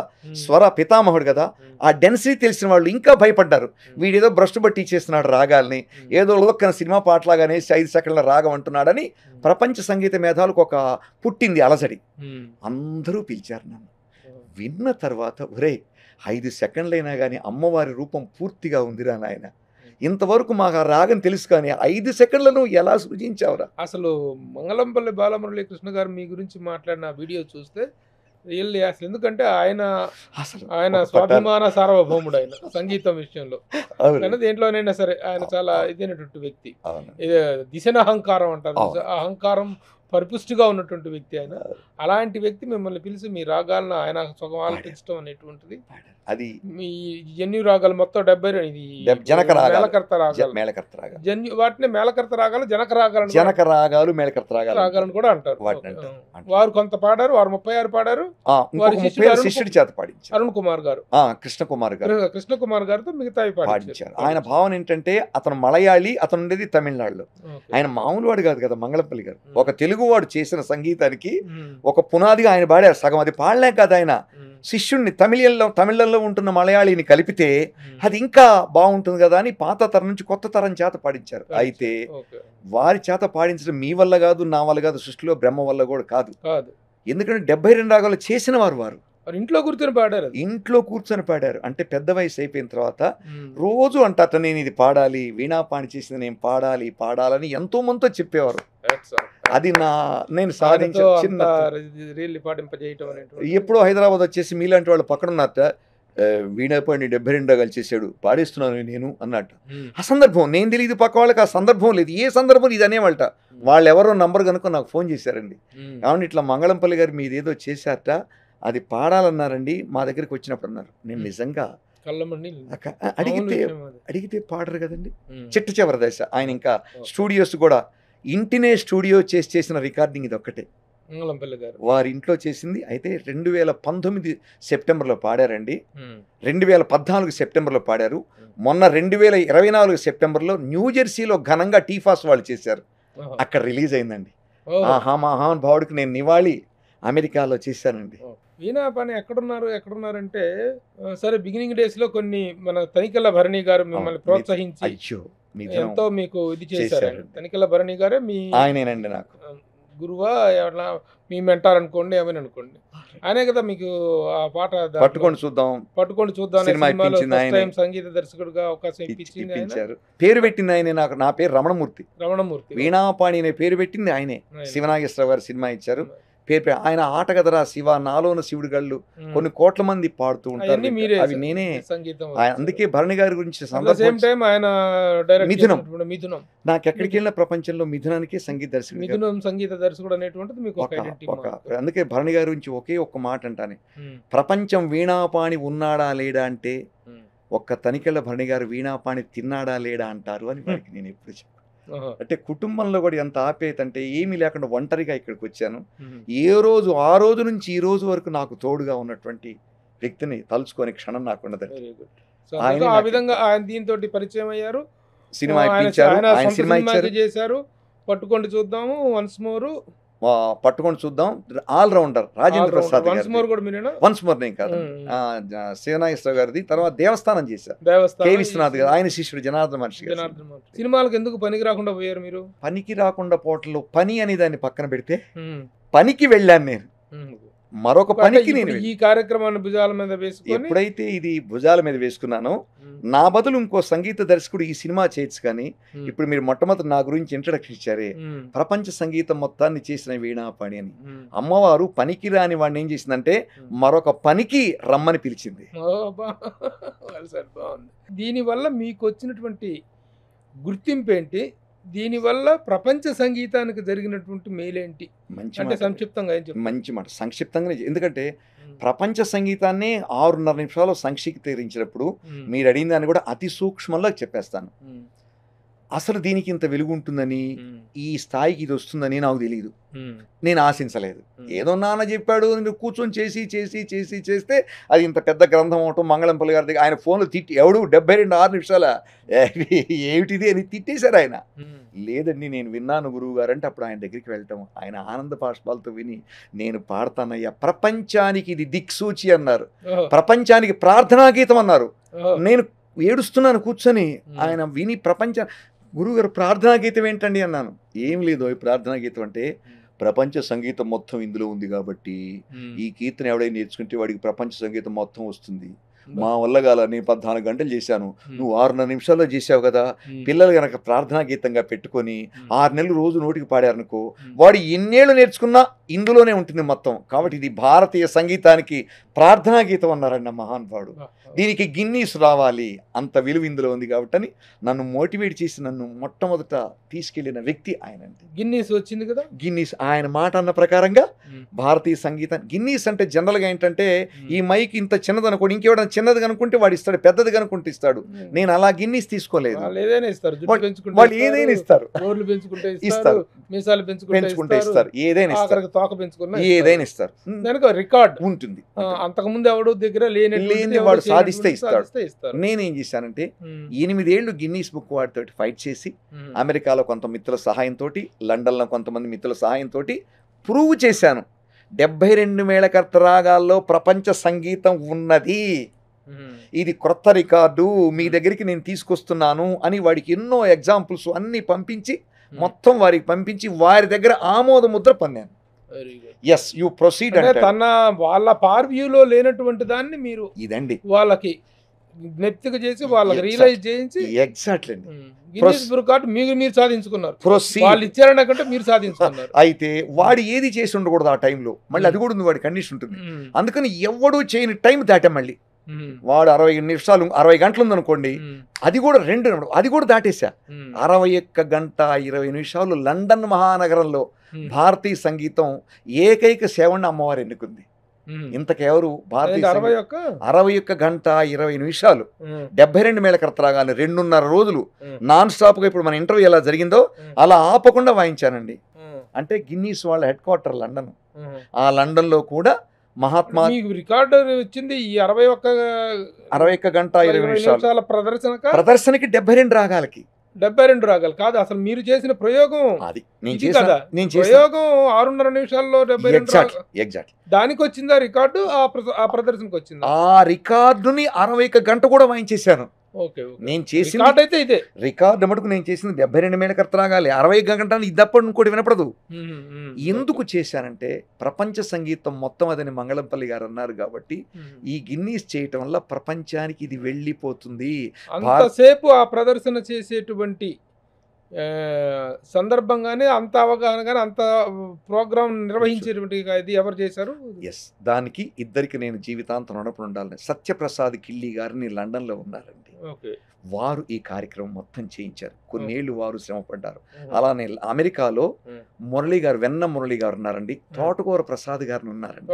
స్వర పితామహుడు కదా, ఆ డెన్సిటీ తెలిసిన వాళ్ళు ఇంకా భయపడ్డారు. వీడేదో భ్రష్టు బట్టి ఇచ్చేస్తున్నాడు రాగాల్ని, ఏదో లోకన సినిమా పాటలాగానే 5 సెకండ్ల రాగం అంటున్నాడని ప్రపంచ సంగీత మేధావులకు ఒక పుట్టింది అలజడి. అందరూ పిలిచారు నన్ను. విన్న తర్వాత, ఒరే 5 సెకండ్లైనా కానీ అమ్మవారి రూపం పూర్తిగా ఉందిరా నాయన, ఇంతవరకు మాకు ఆ రాగం తెలుసు, కానీ 5 సెకండ్లను ఎలా సృజించావురా? అసలు మంగళంపల్లి బాలమురళీకృష్ణ గారు మీ గురించి మాట్లాడిన వీడియో చూస్తే రియల్లీ అసలు, ఎందుకంటే ఆయన స్వాభిమాన సార్వభౌముడు, ఆయన సంగీతం విషయంలో దేంట్లోనైనా సరే ఆయన చాలా ఇదైనటువంటి వ్యక్తి. దిశన అహంకారం అంటారు, అహంకారం పరిపుష్టిగా ఉన్నటువంటి వ్యక్తి ఆయన. అలాంటి వ్యక్తి మిమ్మల్ని పిలిచి మీ రాగాలను ఆయన సగం ఆలపించడం అనేటువంటిది అది మీ జన్యు రాగాలు మొత్తం 70 ఇది జనక రాగాలు. మేళకర్త రాగాలు. మేళకర్త రాగాలు. వాటిని మేళకర్త రాగాలు, జనక రాగాలు, జనక రాగాలు, మేళకర్త రాగాలను కూడా అంటారు. వాటిని అంటారు. వారు కొంత పాడారు, వారు 36 పాడారు. వారి శిష్యుడి చేత పాడించారు అరుణ్ కుమార్ గారు, కృష్ణ కుమార్ గారితో మిగతావి పాడించారు. ఆయన భావన ఏంటంటే అతను మలయాళీ, అతను ఉండేది తమిళనాడులో. ఆయన మామూలు వాడు కాదు కదా మంగళంపల్లి గారు. ఒక తెలుగువాడు చేసిన సంగీతానికి ఒక పునాదిగా ఆయన పాడారు. సగం అది పాడలేం కదా ఆయన. శిష్యుణ్ణి తమిళంలో ఉంటున్న మలయాళీని కలిపితే అది ఇంకా బాగుంటుంది కదా అని పాత తరం నుంచి కొత్త తరం చేత పాడించారు. అయితే వారి చేత పాడించడం మీ వల్ల కాదు, నా వల్ల కాదు, సృష్టిలో బ్రహ్మ వల్ల కూడా కాదు. ఎందుకంటే 72 రాగాలు చేసిన వారు ఇంట్లో కూర్చొని పాడారు. ఇంట్లో కూర్చొని పాడారు. అంటే పెద్ద వయసు అయిపోయిన తర్వాత రోజు అంటారట, నేను ఇది పాడాలి, వీణాపాణి చేసింది నేను పాడాలని ఎంతో మందితో చెప్పేవారు. అది నేను సాధించే చిన్న ఎప్పుడో హైదరాబాద్ వచ్చేసి మీలాంటి వాళ్ళు పక్కన ఉన్నారట, వీణాపాణి 72 రాగాలు చేశాడు, పాడేస్తున్నాను నేను అన్నట్టు. ఆ సందర్భం నేను తెలియదు, పక్క వాళ్ళకి ఆ సందర్భం లేదు. ఏ సందర్భం ఇది అనేవాళ్ళట. వాళ్ళు ఎవరో నంబర్ కనుక నాకు ఫోన్ చేశారండి. ఏమన్నా ఇట్లా మంగళంపల్లి గారు మీదేదో చేశారట, అది పాడాలన్నారండి, మా దగ్గరికి వచ్చినప్పుడు అన్నారు. నేను నిజంగా అడిగితే పాడరు కదండి. చిట్ట చివరి దశ ఆయన ఇంకా స్టూడియోస్ కూడా ఇంటినే స్టూడియో చేసిన రికార్డింగ్ ఇది ఒక్కటే వారి ఇంట్లో చేసింది. అయితే 2019 సెప్టెంబర్లో పాడారండి, 2014 సెప్టెంబర్లో పాడారు. మొన్న 2024 సెప్టెంబర్లో న్యూజెర్సీలో ఘనంగా టీఫాస్ వాళ్ళు చేశారు. అక్కడ రిలీజ్ అయిందండి. మహాన్ భావుడికి నేను నివాళి అమెరికాలో చేశానండి. వీణాపాణి ఎక్కడున్నారంటే సరే బిగినింగ్ డేస్ లో కొన్ని మన తనికెళ్ళ భరణి గారు మిమ్మల్ని ప్రోత్సహించి ఎంతో మీకు ఇది చేశారు. తనికెళ్ళ భరణి గారే మీ ఆయనేనండి నాకు గురువా, మీ మెంటార్ అనుకోండి, ఏమని అనుకోండి. ఆయనే కదా మీకు ఆ పాట పట్టుకొని చూద్దాం సినిమాలో సంగీత దర్శకుడిగా అవకాశం ఇప్పించారు. పేరు పెట్టింది ఆయనే నాకు. నా పేరు రమణమూర్తి. వీణాపాణి అనే పేరు పెట్టింది ఆయనే. శివనాగేశ్వరరావు గారు సినిమా ఇచ్చారు. పేరు ఆయన ఆట కదరా శివ, నాలోన శివుడు గళ్ళు, కొన్ని కోట్ల మంది పాడుతూ ఉంటారు. అవి నేనే. అందుకే భరణి గారి గురించి మిథునం నాకు ఎక్కడికి వెళ్ళిన ప్రపంచంలో మిథునానికి సంగీత దర్శకుడు అనేటువంటిది మీకు అందుకే భరణి గారి గురించి ఒకే ఒక్క మాట అంటానే, ప్రపంచం వీణాపాణి ఉన్నాడా లేడా అంటే ఒక్క తనికెళ్ళ భరణి గారు వీణాపాణి తిన్నాడా లేడా అంటారు అని వారికి నేను ఎప్పుడు చెప్పాను. అంటే కుటుంబంలో కూడా ఎంత ఆప్యాయత అంటే ఏమీ లేకుండా ఒంటరిగా ఇక్కడికి వచ్చాను. ఆ రోజు నుంచి ఈ రోజు వరకు నాకు తోడుగా ఉన్నటువంటి వ్యక్తిని తలుచుకొని క్షణం నాకు ఉండదండి. ఆ విధంగా ఆయన దీంతో పరిచయం అయ్యారు, సినిమా చేశారు. పట్టుకొని చూద్దాము, once more all rounder Rajendra Prasad once more నేను కాదు, శివనాగేశ్వర గారిది. తర్వాత దేవస్థానం చేశారు, కె విశ్వనాథ్ గారు, ఆయన శిష్యుడు జనార్దన మహర్షి గారు. సినిమాలకు ఎందుకు పనికి రాకుండా పోయారు మీరు? పనికి రాకుండా పోవటంలో పని అనే దాన్ని పక్కన పెడితే పనికి వెళ్ళాను నేను. మరొక పనికి నేను ఈ కార్యక్రమాన్ని భుజాల మీద వేసుకుని ఎప్పుడైతే ఇది భుజాల మీద వేసుకున్నానో, నా బదులు ఇంకో సంగీత దర్శకుడు ఈ సినిమా చేయొచ్చు. కానీ ఇప్పుడు మీరు మొట్టమొదటి నా గురించి ఇంట్రడక్షన్ ఇచ్చారే, ప్రపంచ సంగీతం మొత్తాన్ని చేసిన వీణాపాణి అని. అమ్మవారు పనికి రాని వాడిని ఏం చేసిందంటే మరొక పనికి రమ్మని పిలిచింది. దీనివల్ల మీకు వచ్చినటువంటి గుర్తింపు ఏంటి? దీనివల్ల ప్రపంచ సంగీతానికి జరిగినటువంటి మేలేంటి? అంటే సంక్షిప్తంగా మంచి మాట సంక్షిప్తంగా. ఎందుకంటే ప్రపంచ సంగీతాన్ని 6.5 నిమిషాలు సంక్షిప్తీకరించినప్పుడు మీరు అడిగిన దాన్ని కూడా అతి సూక్ష్మంలో చెప్పేస్తాను. అసలు దీనికి ఇంత వెలుగు ఉంటుందని, ఈ స్థాయికి ఇది వస్తుందని నాకు తెలియదు, నేను ఆశించలేదు. ఏదో నాన్న చెప్పాడు, కూర్చొని చేస్తే అది ఇంత పెద్ద గ్రంథం అవటం. మంగళంపల్లి గారి దగ్గర ఆయన ఫోన్లో తిట్టి, ఎవడు 72 నిమిషాల ఏమిటిది అని తిట్టేశారు ఆయన. లేదండి నేను విన్నాను గురువు గారు అంటే అప్పుడు ఆయన దగ్గరికి వెళ్ళటం, ఆయన ఆనంద బాష్పాలతో విని నేను పాడతానయ్యా, ప్రపంచానికి ఇది దిక్సూచి అన్నారు, ప్రపంచానికి ప్రార్థనా గీతం అన్నారు. నేను ఏడుస్తున్నాను కూర్చొని. ఆయన విని గురువుగారు ప్రార్థనా గీతం ఏంటండి అన్నాను. ఏం లేదు ప్రార్థనా గీతం అంటే ప్రపంచ సంగీతం మొత్తం ఇందులో ఉంది కాబట్టి ఈ కీర్తన ఎవడైనా నేర్చుకుంటే వాడికి ప్రపంచ సంగీతం మొత్తం వస్తుంది, మా వల్ల గాల నేను 14 గంటలు చేశాను, నువ్వు 6.5 నిమిషాల్లో చేసావు కదా. పిల్లలు గనక ప్రార్థనా గీతంగా పెట్టుకొని 6 నెలలు రోజు నోటికి పాడారనుకో, వాడు ఎన్నేళ్ళు నేర్చుకున్నా ఇందులోనే ఉంటుంది మొత్తం. కాబట్టి ఇది భారతీయ సంగీతానికి ప్రార్థనా గీతం అన్నారండి మహానుభావుడు. దీనికి గిన్నీస్ రావాలి, అంత విలువ ఇందులో ఉంది. కాబట్టి నన్ను మోటివేట్ చేసి నన్ను మొట్టమొదట తీసుకెళ్లిన వ్యక్తి ఆయన. గిన్నీస్ వచ్చింది కదా, గిన్నీస్ ఆయన మాట అన్న ప్రకారంగా భారతీయ సంగీతం. గిన్నీస్ అంటే జనరల్గా ఏంటంటే ఈ మైక్ ఇంత చిన్నది అనుకోండి, ఇంకెవడన్నా చిన్నది కనుక్కుంటే వాడు ఇస్తాడు, పెద్దది కనుక్కుంటే ఇస్తాడు. నేను అలా గిన్నీస్ తీసుకోలేదు. వాళ్ళు ఏదైనా ఇస్తారు, వాళ్ళు ఏదైనా ఇస్తారు, గోర్లు పెంచుకుంటే ఇస్తారు, మీసాలు పెంచుకుంటే ఇస్తారు, ఏదైనా ఇస్తారు, తోక పెంచుకున్నా ఏదైనా ఇస్తారు. దానికి రికార్డ్ ఉంటుంది. అంతకుముందు ఎవడు దగ్గర లేని వాడు సాధిస్తే ఇస్తాడు. నేనేం చేశానంటే 8 ఏళ్ళు గిన్నీస్ బుక్ వాడితో ఫైట్ చేసి అమెరికాలో కొంత మిత్రుల సహాయంతో, లండన్లో కొంతమంది మిత్రుల సహాయంతో ప్రూవ్ చేశాను 72 మేళకర్త రాగాల్లో ప్రపంచ సంగీతం ఉన్నది, ఇది క్రొత్త రికార్డు మీ దగ్గరికి నేను తీసుకొస్తున్నాను అని వాడికి ఎన్నో ఎగ్జాంపుల్స్ అన్ని పంపించి మొత్తం వారికి పంపించి వారి దగ్గర ఆమోద ముద్ర పొందాను. ఎస్ యూ ప్రొసీడ్ అంటే తన వాళ్ళ పార్వ్యూలో లేనటువంటి దాన్ని మీరు ఇదండి వాళ్ళకి జ్ఞప్తిగా చేసి వాళ్ళకి రియలైజ్ చేయించి ఎగ్జాక్ట్లీ గిన్నీస్ రికార్డ్ మీరు సాధించుకున్నారు. ప్రొసీడ్ వాళ్ళు ఇచ్చారనకంటే మీరు సాధించుకున్నారు. అయితే వాడు ఏది చేసి ఉండకూడదు ఆ టైంలో, మళ్ళీ అది కూడా ఉంది, వాడి కండిషన్ ఉంటుంది. అందుకని ఎవడు చేయని టైం దాటా మళ్ళీ వాడు 60 నిమిషాలు 60 గంటలు ఉందనుకోండి, అది కూడా 2 అది కూడా దాటేశా. 61 గంట 20 నిమిషాలు లండన్ మహానగరంలో భారతీయ సంగీతం ఏకైక సేవని అమ్మవారు ఎన్నుకుంది. ఇంతకెవరు భారతీయ 61 గంట 20 నిమిషాలు 72 మేళకర్త రాగానే 2.5 రోజులు నాన్ స్టాప్ గా ఇప్పుడు మన ఇంటర్వ్యూ ఎలా జరిగిందో అలా ఆపకుండా వాయించానండి. అంటే గిన్నీస్ వాళ్ళ హెడ్ క్వార్టర్ లండన్. ఆ లండన్ లో కూడా మహాత్మా రికార్డు వచ్చింది ఈ 61 గంట 20 నిమిషాల ప్రదర్శనకి 72 రాగాలకి 72 రాగాలు కాదు, అసలు మీరు చేసిన ప్రయోగం అది. ప్రయోగం 6.5 నిమిషాల్లో 72 ఎగ్జాక్ట్ దానికి వచ్చిందా రికార్డు, ఆ ప్రదర్శనకు వచ్చింది. ఆ రికార్డుని 61 గంట కూడా వాయించేశాను. నేను చేసిన రికార్డు మటుకు నేను చేసింది 72 మేళకర్త రాగాలి, 60 గంటలు ఇదప్పుడు ఇంకోటి వినపడదు. ఎందుకు చేశానంటే ప్రపంచ సంగీతం మొత్తం అదని మంగళంపల్లి గారు అన్నారు కాబట్టి ఈ గిన్నీస్ చేయటం వల్ల ప్రపంచానికి ఇది వెళ్ళిపోతుంది. అంతసేపు ఆ ప్రదర్శన చేసేటువంటి సందర్భంగానే అంత అవగాహన కానీ అంత ప్రోగ్రామ్ నిర్వహించేటువంటి ఇది ఎవరు చేశారు? ఎస్, దానికి ఇద్దరికి నేను జీవితాంతం రుణపడి ఉండాలని. సత్యప్రసాద్ కిల్లి గారిని లండన్లో ఉన్నారండి. వారు ఈ కార్యక్రమం మొత్తం చేయించారు. కొన్నేళ్లు వారు శ్రమ పడ్డారు. అలానే అమెరికాలో మురళి గారు, వెన్న మురళి గారు ఉన్నారండి. తోటకూర ప్రసాద్ గారిని ఉన్నారండి,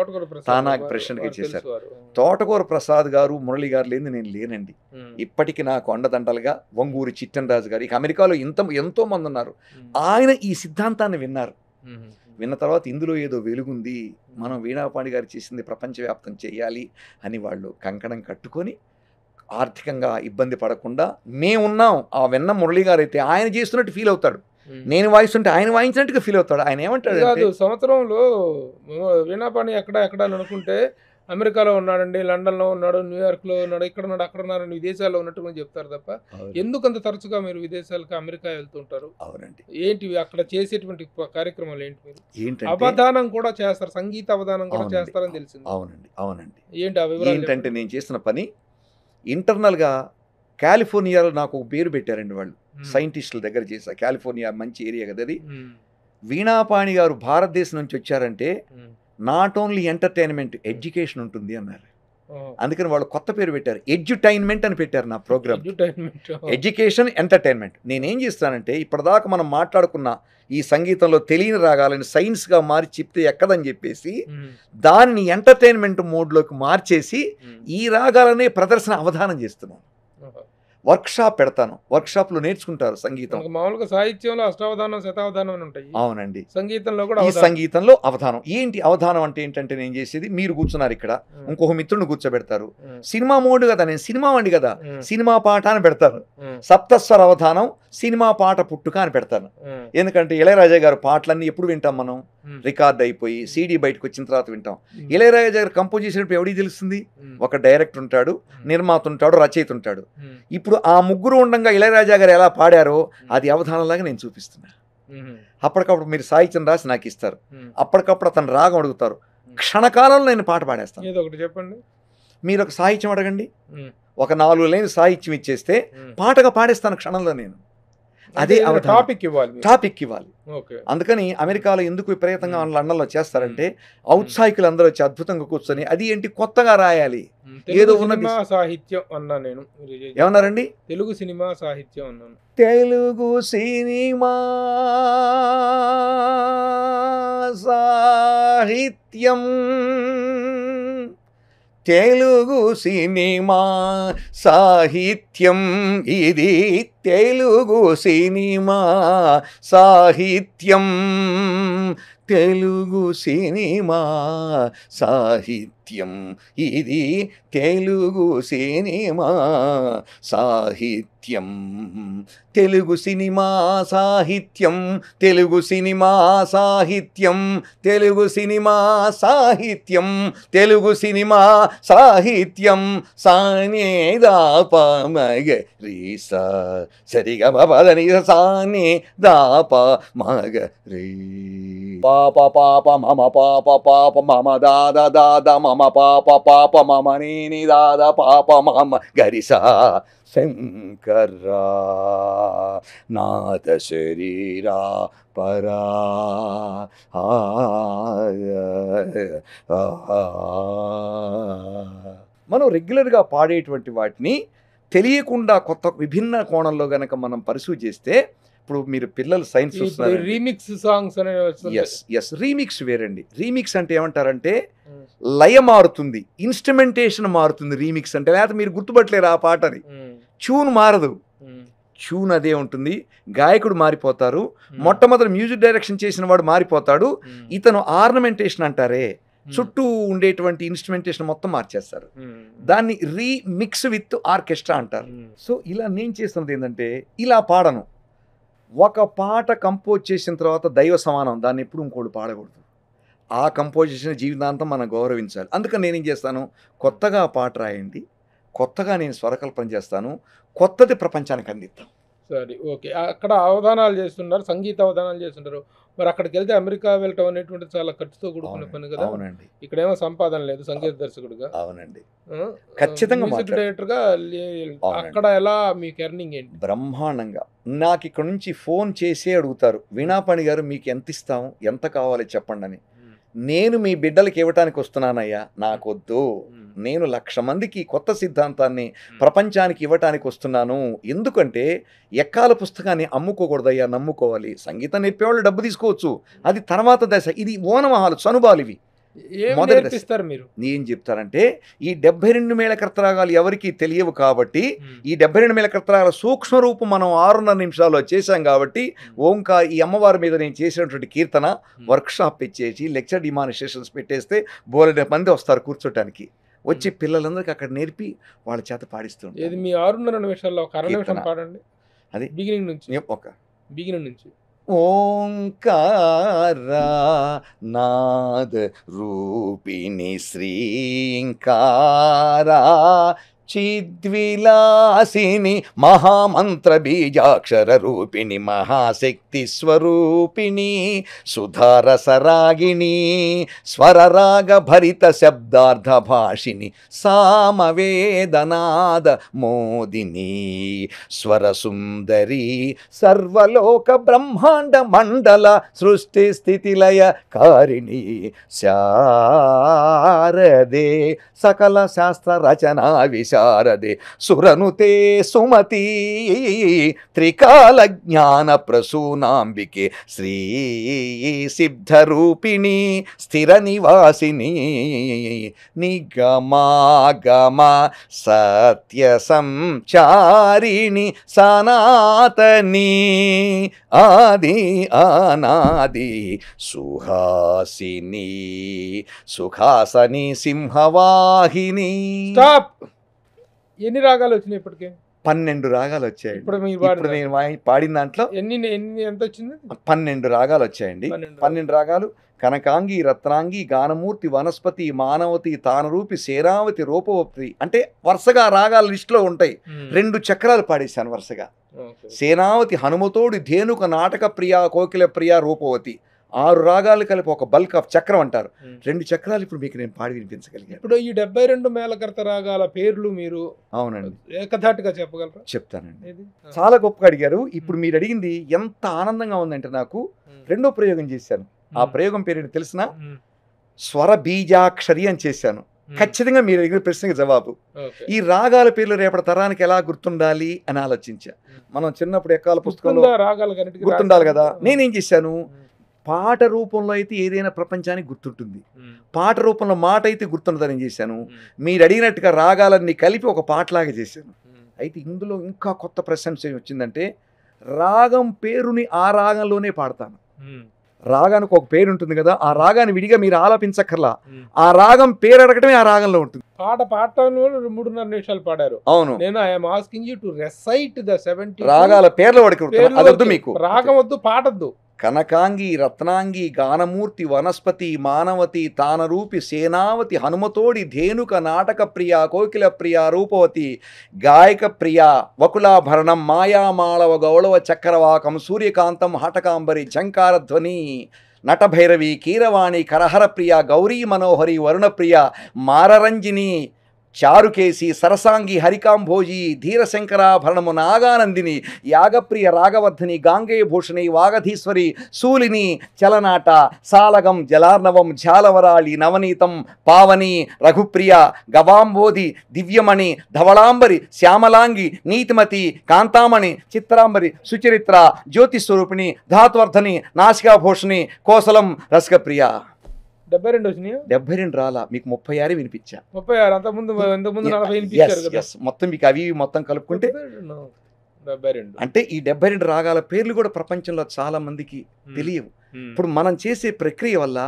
తానాగ్ ప్రెసిడెంట్ గా చేశారు. తోటకూర ప్రసాద్ గారు మురళి గారు లేని నేను లేనండి. ఇప్పటికి నాకు అండదండలుగా వంగూరి చిట్టనరాజు గారు, ఇక అమెరికాలో ఎంతో మంది ఉన్నారు. ఆయన ఈ సిద్ధాంతాన్ని విన్నారు. విన్న తర్వాత ఇందులో ఏదో వెలుగుంది, మనం వీణాపాణి గారు చేసింది ప్రపంచవ్యాప్తం చేయాలి అని వాళ్ళు కంకణం కట్టుకొని ఆర్థికంగా ఇబ్బంది పడకుండా మేమున్నాం. ఆ వెన్న మురళి గారు అయితే ఆయన చేస్తున్నట్టు ఫీల్ అవుతాడు, నేను వాయిస్తుంటే ఆయన వాయించినట్టుగా ఫీల్ అవుతాడు. ఆయన ఏమంటాడు, సంవత్సరంలో వీణాపాణి ఎక్కడ అనుకుంటే అమెరికాలో ఉన్నాడండి, లండన్లో ఉన్నాడు, న్యూయార్క్లో ఉన్నాడు, ఇక్కడ ఉన్నాడు, అక్కడ ఉన్నాడు, విదేశాల్లో ఉన్నట్టు చెప్తారు తప్ప ఎందుకు అంత తరచుగా మీరు విదేశాలకు అమెరికా వెళ్తుంటారు? అవునండి. ఏంటి అక్కడ చేసేటువంటి కార్యక్రమాలు ఏంటి? మీరు అవధానం కూడా చేస్తారు, సంగీత అవధానం కూడా చేస్తారని తెలిసింది. అవునండి. ఏంటి ఆ వివరాలు? ఏంటంటే నేను చేస్తున్న పని ఇంటర్నల్గా కాలిఫోర్నియాలో నాకు ఒక పేరు పెట్టారండి వాళ్ళు, సైంటిస్టుల దగ్గర చేశా. కాలిఫోర్నియా మంచి ఏరియా కదా అది. వీణాపాణి గారు భారతదేశం నుంచి వచ్చారంటే నాట్ ఓన్లీ ఎంటర్టైన్మెంట్, ఎడ్యుకేషన్ ఉంటుంది అన్నారు. అందుకని వాళ్ళు కొత్త పేరు పెట్టారు, ఎడ్యుటైన్మెంట్ అని పెట్టారు నా ప్రోగ్రామ్. Education, entertainment. నేనేం చేస్తానంటే ఇప్పటిదాకా మనం మాట్లాడుకున్న ఈ సంగీతంలో తెలియని రాగాలని సైన్స్గా మార్చి చెప్తే ఎక్కదని చెప్పేసి దానిని ఎంటర్టైన్మెంట్ మోడ్లోకి మార్చేసి ఈ రాగాలనే ప్రదర్శన అవధానం చేస్తున్నాను. వర్క్షాప్ పెడతాను, వర్క్షాప్లో నేర్చుకుంటారు సంగీతం. మామూలుగా సాహిత్యంలో అష్టావధానం, శతావధానం అని ఉంటాయి. అవునండి. సంగీతంలో కూడా ఈ సంగీతంలో అవధానం. ఏంటి అవధానం అంటే ఏంటంటే నేను చేసేది, మీరు కూర్చున్నారు ఇక్కడ, ఇంకొక మిత్రుడిని కూర్చోబెడతారు. సినిమా మోడ్ కదా, నేను సినిమా వండి కదా, సినిమా పాట అని పెడతాను. సప్తస్వర అవధానం, సినిమా పాట పుట్టుక అని పెడతాను. ఎందుకంటే ఇళయరాజా గారు పాటలన్నీ ఎప్పుడు వింటాం మనం, రికార్డ్ అయిపోయి సీడీ బయటకు వచ్చిన తర్వాత వింటాం. ఇళయరాజా గారు కంపోజ్ చేసినప్పుడు ఎవరికి తెలుస్తుంది? ఒక డైరెక్టర్ ఉంటాడు, నిర్మాత ఉంటాడు, రచయిత ఉంటాడు. ఇప్పుడు ఆ ముగ్గురు ఉండగా ఇళయరాజా గారు ఎలా పాడారో అది అవధానంలాగా నేను చూపిస్తున్నా. అప్పటికప్పుడు మీరు సాహిత్యం రాసి నాకు ఇస్తారు, అప్పటికప్పుడు అతను రాగం అడుగుతారు, క్షణకాలంలో నేను పాట పాడేస్తాను. ఏదో ఒకటి చెప్పండి. మీరు ఒక సాహిత్యం అడగండి, ఉమ్, ఒక 4 లైన్లు సాహిత్యం ఇచ్చేస్తే ఉమ్. పాటగా పాడేస్తాను క్షణంలో నేను. అదే అంటే అవధానం. టాపిక్ ఇవ్వాలి మీరు. టాపిక్ ఇవ్వాలి. ఓకే. అందుకని అమెరికాలో ఎందుకు విపరీతంగా లండన్లో చేస్తారంటే మ్మ్. ఔత్సాహికులు అందరూ వచ్చి అద్భుతంగా కూర్చొని అది ఏంటి కొత్తగా రాయాలి. తెలుగు ఏదో ఉన్నది. సినిమా సాహిత్యం అన్నా నేను. ఏమన్నారండి? తెలుగు సినిమా సాహిత్యం అన్నాను. తెలుగు సినిమా సాహిత్యం, తెలుగు సినిమా సాహిత్యం, ఇది తెలుగు సినిమా సాహిత్యం, తెలుగు సినిమా సాహిత్యం, ఇది తెలుగు సినిమా సాహిత్యం, తెలుగు సినిమా సాహిత్యం, తెలుగు సినిమా సాహిత్యం, తెలుగు సినిమా సాహిత్యం, తెలుగు సినిమా సాహిత్యం, సానే దాప మగ రీ సా సరిగా పదని సానే దాప మగ రీ పాప పాప మమ పాప పాప మమ దాద దాద మమ పాప పాప మమ నీని దాద పాప మమ గరిసా శంకరా నాథ శరీరా పరా మనం రెగ్యులర్గా పాడేటువంటి వాటిని తెలియకుండా కొత్త విభిన్న కోణంలో గనక మనం పరిశీలి చేస్తే, ఇప్పుడు మీరు పిల్లలు సైన్స్ చూస్తున్నారు, రీమిక్స్ సాంగ్స్ అనే ఎస్ రీమిక్స్ వేరండి. రీమిక్స్ అంటే ఏమంటారంటే లయ మారుతుంది, ఇన్స్ట్రుమెంటేషన్ మారుతుంది రీమిక్స్ అంటే. లేకపోతే మీరు గుర్తుపట్టలేరు ఆ పాటని, ట్యూన్ మారదు, ట్యూన్ అదే ఉంటుంది, గాయకుడు మారిపోతారు, మొట్టమొదటి మ్యూజిక్ డైరెక్షన్ చేసిన వాడు మారిపోతాడు, ఇతను ఆర్నమెంటేషన్ అంటారే, చుట్టూ ఉండేటువంటి ఇన్స్ట్రుమెంటేషన్ మొత్తం మార్చేస్తారు, దాన్ని రీమిక్స్ విత్ ఆర్కెస్ట్రా అంటారు. సో ఇలా నేను చేస్తున్నది ఏంటంటే, ఇలా పాడను, ఒక పాట కంపోజ్ చేసిన తర్వాత దైవ సమానం, దాన్ని ఎప్పుడు ఇంకోటి పాడకూడదు, ఆ కంపోజిషన్ జీవితాంతం మనం గౌరవించాలి. అందుకని నేనేం చేస్తాను, కొత్తగా పాట రాయండి, కొత్తగా నేను స్వరకల్పన చేస్తాను, కొత్తది ప్రపంచానికి అందిస్తాం. సరే, ఓకే. అక్కడ అవధానాలు చేస్తున్నారు, సంగీత అవధానాలు చేస్తుంటారు. మరి అక్కడికి వెళ్తే అమెరికా వెళ్ళటం అనేటువంటి చాలా ఖర్చుతో కూడుకున్న పని కదా. అవునండి. ఇక్కడేమో సంపాదన లేదు సంగీత దర్శకుడుగా. అవునండి, ఖచ్చితంగా మ్యూజిక్ డైరెక్టర్గా అక్కడ ఎలా మీకు ఎర్నింగ్ ఏంటి? బ్రహ్మాండంగా. నాకు ఇక్కడ నుంచి ఫోన్ చేసి అడుగుతారు, వీణాపాణి గారు మీకు ఎంత ఇస్తాం, ఎంత కావాలి చెప్పండి అని. నేను మీ బిడ్డలకి ఇవ్వటానికి వస్తున్నానయ్యా, నాకొద్దు, నేను 1,00,000 మందికి కొత్త సిద్ధాంతాన్ని ప్రపంచానికి ఇవ్వటానికి వస్తున్నాను. ఎందుకంటే ఎక్కాల పుస్తకాన్ని అమ్ముకోకూడదయ్యా, నమ్ముకోవాలి. సంగీతం నేర్పేవాళ్ళు డబ్బు తీసుకోవచ్చు, అది తర్వాత దశ. ఇది ఓనమహాలు చనుబాలు, ఇవి మొదటి దశ. మీరు ఏం చెప్తారంటే, ఈ 72 మేళకర్తరాగాలు ఎవరికి తెలియవు కాబట్టి, ఈ 72 మేళకర్తరాగాల సూక్ష్మ రూపం మనం 6.5 నిమిషాల్లో చేశాం కాబట్టి, ఓంకార్ ఈ అమ్మవారి మీద నేను చేసినటువంటి కీర్తన వర్క్షాప్ ఇచ్చేసి లెక్చర్ డిమానిస్ట్రేషన్స్ పెట్టేస్తే బోలెడు మంది వస్తారు కూర్చోటానికి. వచ్చి పిల్లలందరికీ అక్కడ నేర్పి వాళ్ళ చేత పాడిస్తుంటారు. ఇది మీ 6.5 నిమిషాల్లో ఒక 1/2 నిమిషం పాడండి, అది బిగినింగ్ నుంచి. బిగినింగ్ నుంచి. ఓంకార నాద రూపిణి శ్రీంకారా చిద్విలాసిని మహామంత్ర బీజాక్షర రూపిణి మహాశక్తి స్వరూపిణి సుధారసరాగిణి స్వరరాగ భరిత శబ్దార్థ భాషిని సామవేదనాద మోదిని స్వరసుందరి సర్వలోక బ్రహ్మాండ మండల సృష్టి స్థితిలయ కారిణి శారదే సకల శాస్త్ర రచనా విశారదే సురనుతే సుమతి త్రికాల జ్ఞాన ప్రసూనాంబికే శ్రీ సిద్ధరూపిణి స్థిర నివాసిని నిగమాగమ సత్య సంచారిణి సనాతని ఆది అనాది సుహాసిని సుఖాసని సింహవాహిని. స్టాప్. ఎన్ని రాగాలు వచ్చినాయి ఇప్పటికే? 12 రాగాలు వచ్చాయి. ఇప్పుడు మీరు నేను పాడిన దాంట్లో ఎంత వచ్చింది? 12 రాగాలు వచ్చాయండి. 12 రాగాలు కనకాంగి రత్నాంగి గానమూర్తి వనస్పతి మానవతి తానరూపి శేరావతి రూపవతి అంటే వరుసగా రాగాల లిస్టులో ఉంటాయి. 2 చక్రాలు పాడేశాను వరుసగా. సేనావతి హనుమతోడి ధేనుక నాటక ప్రియా కోకిల ప్రియా రూపవతి 6 రాగాలు కలిపి ఒక బల్క్ ఆఫ్ చక్రం అంటారు. 2 చక్రాలు ఇప్పుడు మీకు నేను పాడి వినిపించగలిగాను. ఇప్పుడు ఈ 72 మేళకర్త రాగాల పేర్లు మీరు అవునండి, ఏకధాటిగా చెప్పగలరా? చెప్తానండి. ఏది? చాలా గొప్పగా అడిగారు. ఇప్పుడు మీరు అడిగింది ఎంత ఆనందంగా ఉందంటే నాకు రెండో ప్రయోగం చేశాను. ఆ ప్రయోగం పేరు తెలిసిన స్వర బీజాక్షరి అని చేశాను. ఖచ్చితంగా మీరు అడిగిన ప్రశ్నకి జవాబు. ఈ రాగాల పేర్లు రేపటి తరానికి ఎలా గుర్తుండాలి అని ఆలోచించా. మనం చిన్నప్పుడు ఎక్కాల పుస్తకంలో గుర్తుండాలి కదా. నేనేం చేశాను, పాట రూపంలో అయితే ఏదైనా ప్రపంచానికి గుర్తుంటుంది, పాట రూపంలో మాట అయితే గుర్తుండదని చేశాను. మీరు అడిగినట్టుగా రాగాలన్నీ కలిపి ఒక పాటలాగా చేశాను. అయితే ఇందులో ఇంకా కొత్త ప్రశంస వచ్చిందంటే రాగం పేరుని ఆ రాగంలోనే పాడతాను. రాగానికి ఒక పేరు ఉంటుంది కదా, ఆ రాగాన్ని విడిగా మీరు ఆలపించక్కర్లా, ఆ రాగం పేరు అడగటమే ఆ రాగంలో ఉంటుంది. పాట పాడటంలో 3.5 నిమిషాలు పాడారు. అవును, నేను I'm asking you to recite the 70 రాగాల పేర్లు అదొద్దు మీకు. రాగం వద్దు, పాటద్దు. కనకాంగి, రత్నాంగి, గానమూర్తి, వనస్పతి, మానవతి, తానరూపి, సేనావతి, హనుమతోడి, ధేనుక, నాటక ప్రియ, కోకిల ప్రియ, రూపవతి, గాయక ప్రియ, వకులాభరణం, మాయామాళవ, గౌళవ, చక్రవాకం, సూర్యకాంతం, హటకాంబరి, ఝంకారధ్వని, నటభైరవి, కీరవాణి, కరహర ప్రియ, గౌరీ మనోహరి, వరుణప్రియ, మారరంజిని, చారుకేసి, సరసాంగి, హరికాంభోజి, ధీరశంకరాభరణము, నాగానందిని, యాగప్రియ, రాగవర్ధని, గాంగేయభూషణి, వాగధీశ్వరి, శూలిని, చలనాట, సాలగం, జలార్ణవం, ఝాలవరాళి, నవనీతం, పావని, రఘుప్రియ, గవాంబోధి, దివ్యమణి, ధవళాంబరి, శ్యామలాంగి, నీతిమతి, కాంతామణి, చిత్రాంబరి, సుచరిత్ర, జ్యోతిస్వరూపిణి, ధాత్వర్ధని, నాసికాభూషణి, కోసలం, రసకప్రియ. 72 వచ్చినాయి. 72 రాలా, మీకు 36 వినిపించా. 36 అంతకుముందు 40 వినిపించారు కదా. మొత్తం మీకు అవి మొత్తం కలుపుకుంటే 72. అంటే ఈ 72 రాగాల పేర్లు కూడా ప్రపంచంలో చాలా మందికి తెలియవు. ఇప్పుడు మనం చేసే ప్రక్రియ వల్ల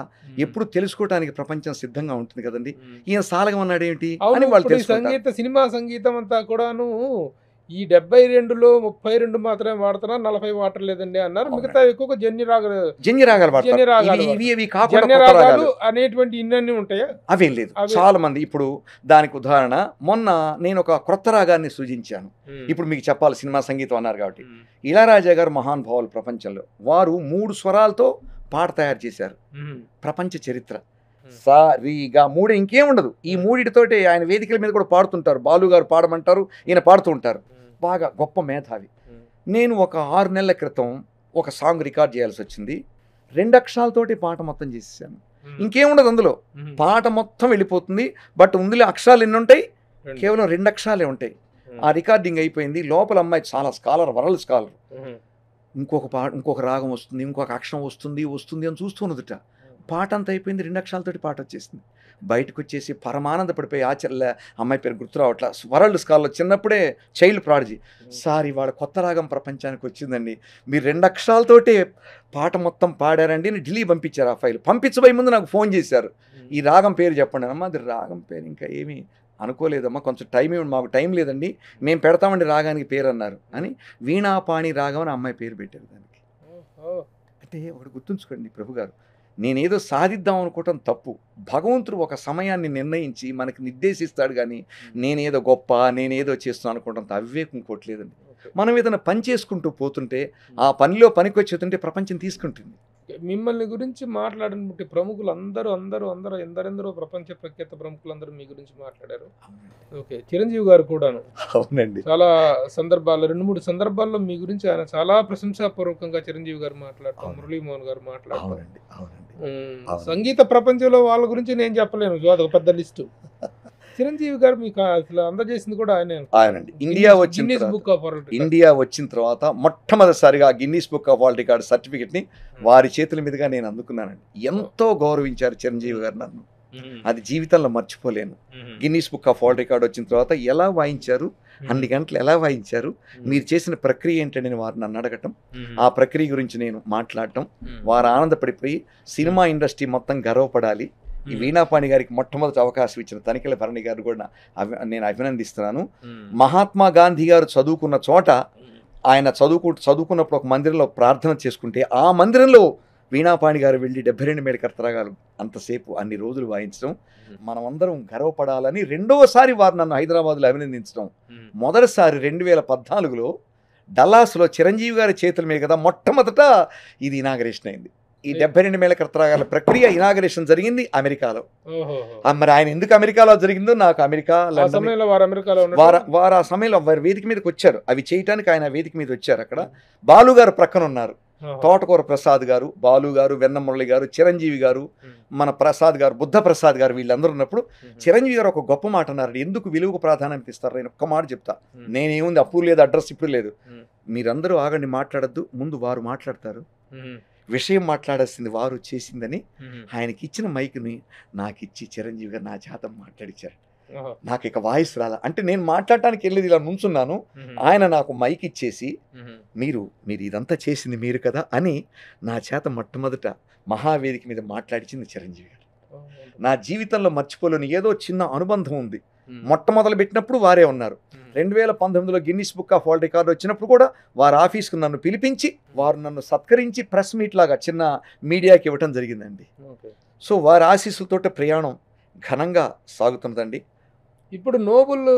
ఎప్పుడు తెలుసుకోవడానికి ప్రపంచం సిద్ధంగా ఉంటుంది కదండి. ఈయన సాలగం అన్నాడు ఏంటి అని వాళ్ళు తెలుసుకుంటారు. సినిమా సంగీతం అంతా కూడాను ఈ 72లో 32 మాత్రమే వాడుతున్నారు, 40 వాడలేదండి అన్నారు. మిగతా ఎక్కువ జన్య రాగాలు అనేటువంటి ఇన్ని ఉంటాయా? అవేం లేదు, చాలా మంది. ఇప్పుడు దానికి ఉదాహరణ, మొన్న నేను ఒక క్రొత్త రాగాన్ని సృజించాను. ఇప్పుడు మీకు చెప్పాలి, సినిమా సంగీతం అన్నారు కాబట్టి. ఇళయరాజా గారు మహానుభావులు ప్రపంచంలో. వారు 3 స్వరాలతో పాట తయారు చేశారు. ప్రపంచ చరిత్ర సా రీ గా 3, ఇంకేం ఉండదు. ఈ 3తోటే ఆయన వేదికల మీద కూడా పాడుతుంటారు. బాలు గారు పాడమంటారు, ఈయన పాడుతూ ఉంటారు. బాగా గొప్ప మేధావి. నేను ఒక 6 నెలల క్రితం ఒక సాంగ్ రికార్డ్ చేయాల్సి వచ్చింది. 2 అక్షరాలతోటి పాట మొత్తం చేసేసాను. ఇంకేముండదు అందులో, పాట మొత్తం వెళ్ళిపోతుంది. బట్ అందులో అక్షరాలు ఎన్ని ఉంటాయి? కేవలం 2 అక్షరాలే ఉంటాయి. ఆ రికార్డింగ్ అయిపోయింది. లోపల అమ్మాయి చాలా స్కాలర్, వరల్డ్ స్కాలర్. ఇంకొక రాగం వస్తుంది, ఇంకొక అక్షరం వస్తుంది అని చూస్తున్నదుట. పాట అంతా అయిపోయింది, 2 అక్షరాలతోటి పాట వచ్చేసింది. బయటకు వచ్చేసి పరమానంద పడిపోయి, ఆచరణ అమ్మాయి పేరు గుర్తు రావట్లా, వరల్డ్ స్కాలర్, చిన్నప్పుడే చైల్డ్ ప్రాడజీ. సార్ ఇవాళ కొత్త రాగం ప్రపంచానికి వచ్చిందండి, మీరు 2 అక్షరాలతోటే పాట మొత్తం పాడారండి అని ఢిల్లీ పంపించారు. ఆ ఫైల్ పంపించబోయే ముందు నాకు ఫోన్ చేశారు, ఈ రాగం పేరు చెప్పండి. అమ్మా అది రాగం పేరు ఇంకా ఏమీ అనుకోలేదమ్మా, కొంచెం టైం ఇవ్వండి, మాకు టైం లేదండి, మేము పెడతామండి రాగానికి పేరు అన్నారు అని. వీణాపాణి రాగం అని అమ్మాయి పేరు పెట్టారు దానికి. అంటే ఒకటి గుర్తుంచుకోండి ప్రభు గారు, నేనేదో సాధిద్దాం అనుకోవటం తప్పు. భగవంతుడు ఒక సమయాన్ని నిర్ణయించి మనకి నిర్దేశిస్తాడు, కానీ నేనేదో గొప్ప, నేనేదో చేస్తాను అనుకోవడంతో అవివేకం ఇంకోట్లేదండి. మనం ఏదైనా పని చేసుకుంటూ పోతుంటే, ఆ పనిలో పనికి వచ్చేస్తుంటే ప్రపంచం తీసుకుంటుంది. మిమ్మల్ని గురించి మాట్లాడినటువంటి ప్రముఖులు అందరూ ఎందరెందరో ప్రపంచ ప్రఖ్యాత ప్రముఖులందరూ మీ గురించి మాట్లాడారు. ఓకే, చిరంజీవి గారు కూడాను. అవునండి, చాలా సందర్భాల్లో 2-3 సందర్భాల్లో మీ గురించి ఆయన చాలా ప్రశంసాపూర్వకంగా చిరంజీవి గారు మాట్లాడతాం, మురళీమోహన్ గారు మాట్లాడతాం. సంగీత ప్రపంచంలో వాళ్ళ గురించి నేను చెప్పలేను, అదొక పెద్ద లిస్టు. చిరంజీవి గారు మీకు అసలు అందజేసింది కూడా ఆయనండి. ఇండియా వచ్చిన తర్వాత మొట్టమొదటిసారిగా Guinness Book of World Record సర్టిఫికెట్ని వారి చేతుల మీదుగా నేను అందుకున్నానండి. ఎంతో గౌరవించారు చిరంజీవి గారు నన్ను, అది జీవితంలో మర్చిపోలేను. Guinness Book of World record వచ్చిన తర్వాత ఎలా వాయించారు, అన్ని గంటలు ఎలా వాయించారు, మీరు చేసిన ప్రక్రియ ఏంటని వారు నన్ను అడగటం, ఆ ప్రక్రియ గురించి నేను మాట్లాడటం, వారు ఆనందపడిపోయి సినిమా ఇండస్ట్రీ మొత్తం గర్వపడాలి. ఈ వీణాపాణి గారికి మొట్టమొదటి అవకాశం ఇచ్చిన తనికెల భరణి గారు కూడా నేను అభినందిస్తున్నాను. మహాత్మా గాంధీ గారు చదువుకున్న చోట ఆయన చదువుకున్నప్పుడు ఒక మందిరంలో ప్రార్థన చేసుకుంటే, ఆ మందిరంలో వీణాపాణి గారు వెళ్ళి 72 మేళకర్త రాగాలు అంతసేపు అన్ని రోజులు వాయించడం, మనమందరం గర్వపడాలని రెండవసారి వారు నన్ను హైదరాబాద్లో అభినందించడం. మొదటిసారి 2014లో డల్లాస్లో చిరంజీవి గారి చేతుల మీద కదా మొట్టమొదట ఇది ఇనాగరేషన్ అయింది. ఈ 72 మేళకర్తరాగాల ప్రక్రియ ఇనాగరేషన్ జరిగింది అమెరికాలో. ఓహోహో. మరి ఆయన ఎందుకు అమెరికాలో జరిగిందో నాకు అమెరికా ఆ లండన్ సమయంలో వారు అమెరికాలో వారు ఆ సమయంలో వారి వేదిక మీదకి వచ్చారు. అవి చేయటానికి ఆయన వేదిక మీద వచ్చారు. అక్కడ బాలు గారు ప్రక్కన ఉన్నారు. తోటకూర ప్రసాద్ గారు, బాలు గారు, వెన్నమురళి గారు, చిరంజీవి గారు, మన ప్రసాద్ గారు, బుద్ధ ప్రసాద్ గారు, వీళ్ళందరూ ఉన్నప్పుడు చిరంజీవి గారు ఒక గొప్ప మాట అన్నారు. ఎందుకు విలువకు ప్రాధాన్యత ఇస్తారు? నేను ఒక్క మాట చెప్తా. నేనేముంది, అప్పు లేదు, అడ్రస్ ఇప్పుడు లేదు. మీరందరూ ఆగండి, మాట్లాడద్దు, ముందు వారు మాట్లాడతారు, విషయం మాట్లాడాల్సింది వారు చేసిందని ఆయనకి ఇచ్చిన మైక్ని నాకు ఇచ్చి చిరంజీవి గారు నా చేత మాట్లాడించారు. నాకు ఇక వాయిస్ రాలా. అంటే నేను మాట్లాడటానికి వెళ్ళేది ఇలా నుంచున్నాను, ఆయన నాకు మైక్ ఇచ్చేసి మీరు ఇదంతా చేసింది మీరు కదా అని నా చేత మొట్టమొదట మహావేదిక మీద మాట్లాడించింది చిరంజీవి గారు. నా జీవితంలో మర్చిపోలేని ఏదో చిన్న అనుబంధం ఉంది. మొట్టమొదలు పెట్టినప్పుడు వారే ఉన్నారు. 2019లో Guinness Book of World record వచ్చినప్పుడు కూడా వారి ఆఫీస్కు నన్ను పిలిపించి వారు నన్ను సత్కరించి ప్రెస్ మీట్ లాగా చిన్న మీడియాకి ఇవ్వటం జరిగిందండి. సో వారి ఆశీస్సులతో ప్రయాణం ఘనంగా సాగుతున్నదండి. ఇప్పుడు నోబెల్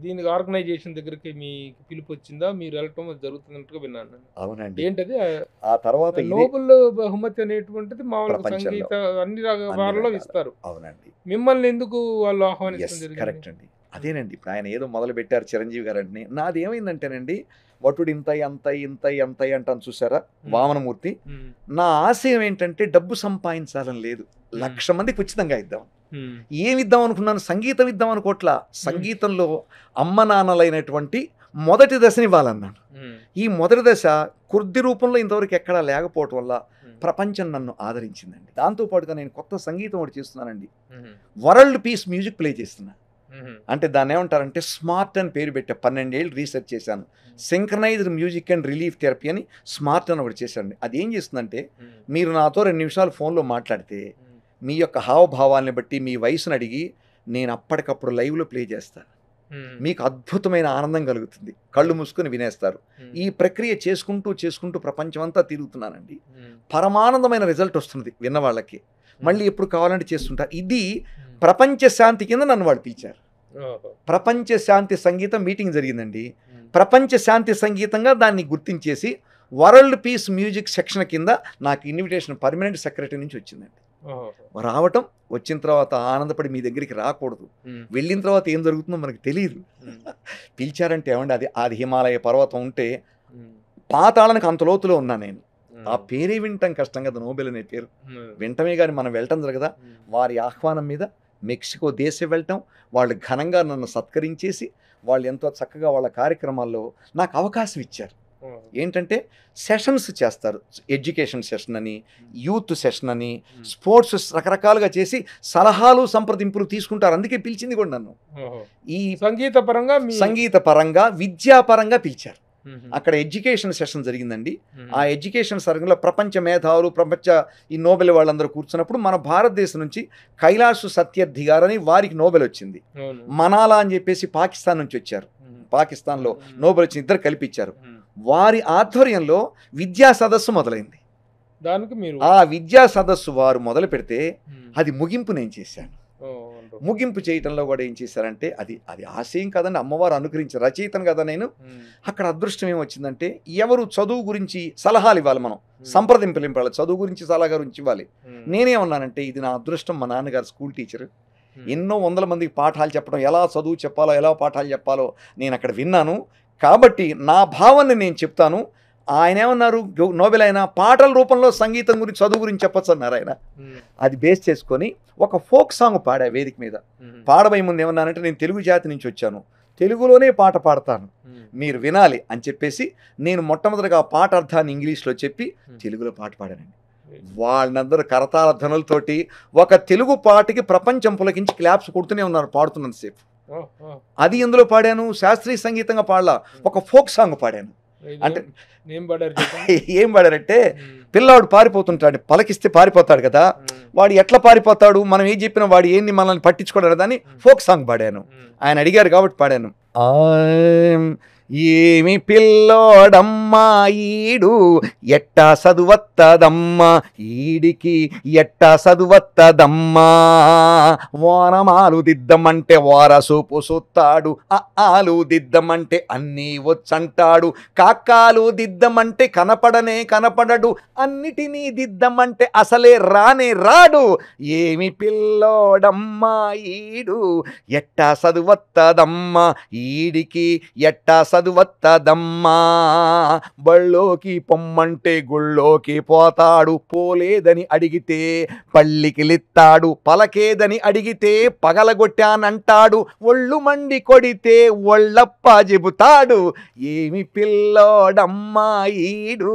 దీనికి ఆర్గనైజేషన్ దగ్గరికి మీకు పిలుపు వచ్చిందా? మీరు వెళ్ళటం జరుగుతున్నట్టుగా విన్నాను. అవునండి. ఏంటది ఆ తర్వాత నోబెల్ బహుమతి అనేటువంటిది మామూలుగా సంగీత అన్ని వారిలో ఇస్తారు. అవునండి. మిమ్మల్ని ఎందుకు వాళ్ళు ఆహ్వానించడం జరిగింది? కరెక్ట్ అండి. అదేనండి. ఇప్పుడు ఆయన ఏదో మొదలు పెట్టారు చిరంజీవి గారు అంటే, నాది ఏమైందంటేనండి, వటుడు ఇంత అంటాను చూసారా వామనమూర్తి. నా ఆశయం ఏంటంటే డబ్బు సంపాదించాలని లేదు, 1,00,000 మందికి ఉచితంగా ఇద్దాం. ఏమిద్దాం అనుకున్నాను? సంగీతం ఇద్దాం అనుకోట్లా. సంగీతంలో అమ్మ నాన్నలైనటువంటి మొదటి దశని ఇవ్వాలన్నాను. ఈ మొదటి దశ కొద్ది రూపంలో ఇంతవరకు ఎక్కడా లేకపోవటం వల్ల ప్రపంచం నన్ను ఆదరించిందండి. దాంతోపాటుగా నేను కొత్త సంగీతం ఒకటి చేస్తున్నానండి. వరల్డ్ పీస్ మ్యూజిక్ ప్లే చేస్తున్నా. అంటే దాన్ని ఏమంటారంటే స్మార్ట్ అని పేరు పెట్టా. 12 ఏళ్ళు రీసెర్చ్ చేశాను. Synchronised music and relief therapy అని స్మార్ట్ అని ఒకటి చేశాను. అది ఏం చేస్తుందంటే, మీరు నాతో 2 నిమిషాలు ఫోన్లో మాట్లాడితే మీ యొక్క హావభావాల్ని బట్టి మీ వయసును అడిగి నేను అప్పటికప్పుడు లైవ్లో ప్లే చేస్తాను. మీకు అద్భుతమైన ఆనందం కలుగుతుంది. కళ్ళు మూసుకొని వినేస్తారు. ఈ ప్రక్రియ చేసుకుంటూ ప్రపంచం అంతా తిరుగుతున్నానండి. పరమానందమైన రిజల్ట్ వస్తుంది విన్న వాళ్ళకి. మళ్ళీ ఎప్పుడు కావాలంటే చేస్తుంటారు. ఇది ప్రపంచ శాంతి కింద నన్ను వాళ్ళు పిలిచారు. ప్రపంచ శాంతి సంగీతం మీటింగ్ జరిగిందండి. ప్రపంచ శాంతి సంగీతంగా దాన్ని గుర్తించేసి వరల్డ్ పీస్ మ్యూజిక్ సెక్షన్ కింద నాకు ఇన్విటేషన్ పర్మనెంట్ సెక్రటరీ నుంచి వచ్చిందండి. రావటం, వచ్చిన తర్వాత ఆనందపడి మీ దగ్గరికి రాకూడదు, వెళ్ళిన తర్వాత ఏం జరుగుతుందో మనకు తెలియదు. పిలిచారంటే ఏమండి, అది హిమాలయ పర్వతం ఉంటే పాతాళానికి అంత లోతులో ఉన్నా నేను. ఆ పేరే వింటాం కష్టం కదా, నోబెల్ అనే పేరు వింటమే కానీ మనం వెళ్ళటం జరగదా. వారి ఆహ్వానం మీద మెక్సికో దేశం వెళ్ళటం, వాళ్ళు ఘనంగా నన్ను సత్కరించేసి వాళ్ళు ఎంతో చక్కగా వాళ్ళ కార్యక్రమాల్లో నాకు అవకాశం ఇచ్చారు. ఏంటంటే సెషన్స్ చేస్తారు. ఎడ్యుకేషన్ సెషన్ అని, యూత్ సెషన్ అని, స్పోర్ట్స్ రకరకాలుగా చేసి సలహాలు సంప్రదింపులు తీసుకుంటారు. అందుకే పిలిచింది కూడా నన్ను. ఈ సంగీత పరంగా విద్యాపరంగా పిలిచారు. అక్కడ ఎడ్యుకేషన్ సెషన్ జరిగిందండి. ఆ ఎడ్యుకేషన్ సరంగంలో ప్రపంచ మేధావులు, ఈ నోబెల్ వాళ్ళందరూ కూర్చున్నప్పుడు మన భారతదేశం నుంచి కైలాష్ సత్యార్థి గారని వారికి నోబెల్ వచ్చింది. మనాలా అని చెప్పేసి పాకిస్తాన్ నుంచి వచ్చారు. పాకిస్తాన్లో నోబెల్ వచ్చిన ఇద్దరు కల్పించారు. వారి ఆధ్వర్యంలో విద్యా సదస్సు మొదలైంది. ఆ విద్యా సదస్సు వారు మొదలు పెడితే అది ముగింపు నేను చేశాను. ముగింపు చేయటంలో కూడా ఏం చేశారంటే, అది ఆశయం కదండి, అమ్మవారు అనుగ్రహించారు. రచయితను కదా నేను. అక్కడ అదృష్టం ఏమొచ్చిందంటే, ఎవరు చదువు గురించి సలహాలు ఇవ్వాలి, మనం సంప్రదింపులు ఇవ్వాలి, చదువు గురించి సలహా గురించి ఇవ్వాలి. నేనేమన్నానంటే, ఇది నా అదృష్టం. మా నాన్నగారు స్కూల్ టీచర్, ఎన్నో 100 మందికి పాఠాలు చెప్పడం, ఎలా చదువు చెప్పాలో, ఎలా పాఠాలు చెప్పాలో నేను అక్కడ విన్నాను. కాబట్టి నా భావాన్ని నేను చెప్తాను. ఆయన ఏమన్నారు, నోబెల్ అయినా పాటల రూపంలో సంగీతం గురించి, చదువు గురించి చెప్పచ్చు అన్నారు ఆయన. అది బేస్ చేసుకొని ఒక ఫోక్ సాంగ్ పాడా వేదిక మీద. పాడబోయే ముందు ఏమన్నానంటే, నేను తెలుగు జాతి నుంచి వచ్చాను, తెలుగులోనే పాట పాడతాను, మీరు వినాలి అని చెప్పేసి నేను మొట్టమొదటిగా ఆ పాట అర్థాన్ని ఇంగ్లీష్లో చెప్పి తెలుగులో పాట పాడానండి. వాళ్ళందరూ కరతాళ ధ్వనులతోటి ఒక తెలుగు పాటకి ప్రపంచం పులకించి క్లాప్స్ కొడుతూనే ఉన్నారు పాడుతున్నంతసేపు. అది ఎందులో పాడాను, శాస్త్రీయ సంగీతంగా పాడలా, ఒక ఫోక్ సాంగ్ పాడాను. అంటే ఏం పాడారంటే, పిల్లాడు పారిపోతుంటాడు, పలకిస్తే పారిపోతాడు కదా, వాడు ఎట్లా పారిపోతాడు, మనం ఏం చెప్పినా వాడు ఏంది మనల్ని పట్టించుకోవడం కదా అని ఫోక్ సాంగ్ పాడాను. ఆయన అడిగారు కాబట్టి పాడాను. ఏమి పిల్లోడమ్మా ఈడు ఎట్టా చదువత్తదమ్మా ఈడికి ఎట్టా చదువత్తదమ్మా వానమాలు దిద్దమంటే వారసూపు సుత్తాడు ఆలు దిద్దమంటే అన్నీ వచ్చంటాడు కాకాలు దిద్దమంటే కనపడనే కనపడడు అన్నిటినీ దిద్దమంటే అసలే రానే రాడు ఏమి పిల్లోడమ్మా ఈడు ఎట్టా చదువత్తదమ్మా ఈడికి ఎట్టా చదువత్తదమ్మా బళ్ళోకి పొమ్మంటే గుళ్ళోకి పోతాడు పోలేదని అడిగితే పల్లికి లిత్తాడు పలకేదని అడిగితే పగలగొట్టానంటాడు ఒళ్ళు మండి కొడితే ఒళ్ళప్ప చెబుతాడు ఏమి పిల్లోడమ్మా ఈడు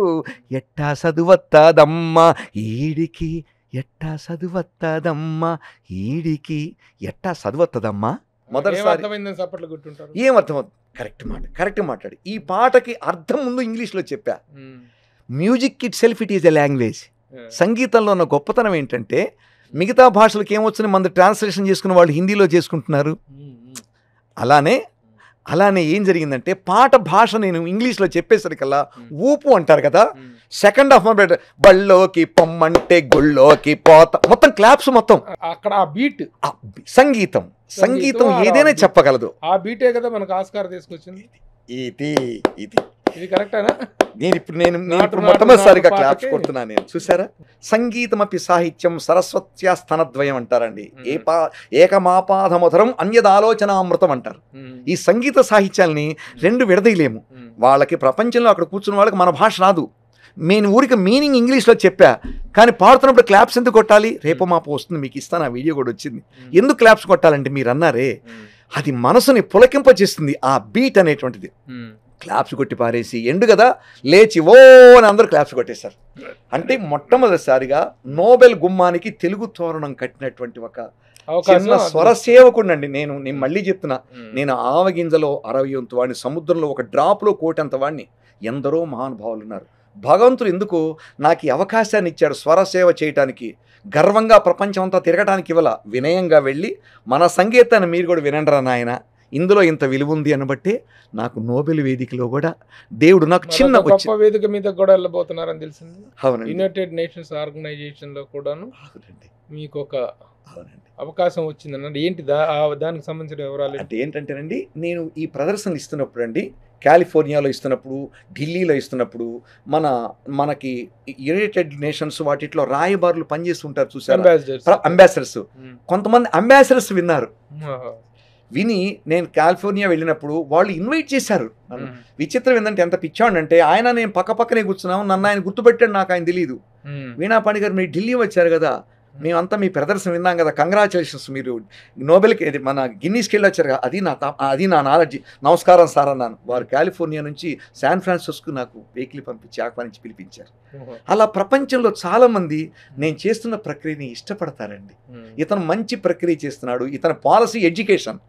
ఎట్టా చదువత్తదమ్మా ఈడికి ఎట్టా చదువత్తదమ్మా ఈడికి ఎట్టా చదువత్తదమ్మా మొదటిసారి ఏమర్థం కరెక్ట్ మాట్లాడి ఈ పాటకి అర్థం ముందు ఇంగ్లీష్లో చెప్పా music it self it is a language సంగీతంలో ఉన్న గొప్పతనం ఏంటంటే మిగతా భాషలకు ఏమొచ్చిన మన ట్రాన్స్లేషన్ చేసుకున్న వాళ్ళు హిందీలో చేసుకుంటున్నారు అలానే ఏం జరిగిందంటే పాట భాష నేను ఇంగ్లీష్లో చెప్పేసరికల్లా ఊపు అంటారు కదా సెకండ్ హాఫ్ బళ్ళోకి పొమ్మంటే గుళ్ళోకి పోత మొత్తం క్లాప్స్ మొత్తం అక్కడ ఆ బీట్ సంగీతం ఏదైనా చెప్పగలదు ఆ బీటే కదా మనకు ఆస్కార్ తీసుకొచ్చింది ఇది కరెక్టేనా నేను మొట్టమొదటిసారిగా క్లాప్స్ కొడుతున్నాను నేను చూసారా సంగీతమపి సాహిత్యం సరస్వత్యా స్తనద్వయం అంటారండి ఏకమాపాధమధురం అన్యదాలోచనామృతం అంటారు ఈ సంగీత సాహిత్యాల్ని రెండు విడదీయలేము వాళ్ళకి ప్రపంచంలో అక్కడ కూర్చున్న వాళ్ళకి మన భాష రాదు నేను ఊరికి మీనింగ్ ఇంగ్లీష్లో చెప్పా కానీ పాడుతున్నప్పుడు క్లాప్స్ ఎందుకు కొట్టాలి రేపు మాపు వస్తుంది మీకు ఇస్తాను ఆ వీడియో కూడా వచ్చింది ఎందుకు క్లాప్స్ కొట్టాలంటే మీరు అన్నారే అది మనసుని పులకింపచేస్తుంది ఆ బీట్ అనేటువంటిది క్లాప్స్ కొట్టి పారేసి ఎండు కదా లేచి ఓ అని అందరూ క్లాప్స్ కొట్టేశారు అంటే మొట్టమొదటిసారిగా నోబెల్ గుమ్మానికి తెలుగు తోరణం కట్టినటువంటి ఒక చిన్న స్వరసేవకుండండి నేను మళ్ళీ చెప్తున్నా నేను ఆవగింజలో 60 వంతు వాడిని సముద్రంలో ఒక డ్రాప్లో కోటంత వాడిని ఎందరో మహానుభావులు ఉన్నారు భగవంతుడు ఎందుకు నాకు ఈ అవకాశాన్ని ఇచ్చాడు స్వరసేవ చేయటానికి గర్వంగా ప్రపంచం అంతా తిరగటానికి ఇవ్వాల వినయంగా వెళ్ళి మన సంగీతాన్ని మీరు కూడా వినండిరా నాయన ఇందులో ఇంత విలువ ఉంది అనబట్టే నాకు నోబెల్ వేదికలో కూడా దేవుడు నాకు చిన్న గొప్ప వేదిక మీద కూడా వెళ్ళబోతున్నారని తెలిసింది అవునండి యునైటెడ్ నేషన్స్ ఆర్గనైజేషన్ లో కూడాను మీకు ఒక అవకాశం వచ్చిందన్నది ఏంటి దానికి సంబంధించిన వివరాలు అంటే ఏంటంటేనండి నేను ఈ ప్రదర్శనలు ఇస్తున్నప్పుడు అండి కాలిఫోర్నియాలో ఇస్తున్నప్పుడు ఢిల్లీలో ఇస్తున్నప్పుడు మనకి యునైటెడ్ నేషన్స్ వాటిలో రాయబారులు పనిచేస్తుంటారు చూసారు అంబాసిడర్స్ కొంతమంది అంబాసిడర్స్ విన్నారు విని నేను కాలిఫోర్నియా వెళ్ళినప్పుడు వాళ్ళు ఇన్వైట్ చేశారు విచిత్రం ఏంటంటే ఎంత పిచ్చాడంటే ఆయన నేను పక్కనే కూర్చున్నాము నన్ను ఆయన గుర్తుపెట్టాడు నాకు ఆయన తెలియదు వీణా పాణి గారు మీరు ఢిల్లీ వచ్చారు కదా మేమంతా మీ ప్రదర్శన విన్నాం కదా కంగ్రాచులేషన్స్ మీరు నోబెల్కి మన గిన్నీస్కి వెళ్ళి వచ్చారు కదా అది నా నాలెడ్జి నమస్కారం సార్ అన్నాను వారు కాలిఫోర్నియా నుంచి శాన్ ఫ్రాన్సిస్కో నాకు వెహికల్ పంపించి ఆహ్వానించి పిలిపించారు అలా ప్రపంచంలో చాలామంది నేను చేస్తున్న ప్రక్రియని ఇష్టపడతారండి ఇతను మంచి ప్రక్రియ చేస్తున్నాడు ఇతని పాలసీ ఎడ్యుకేషన్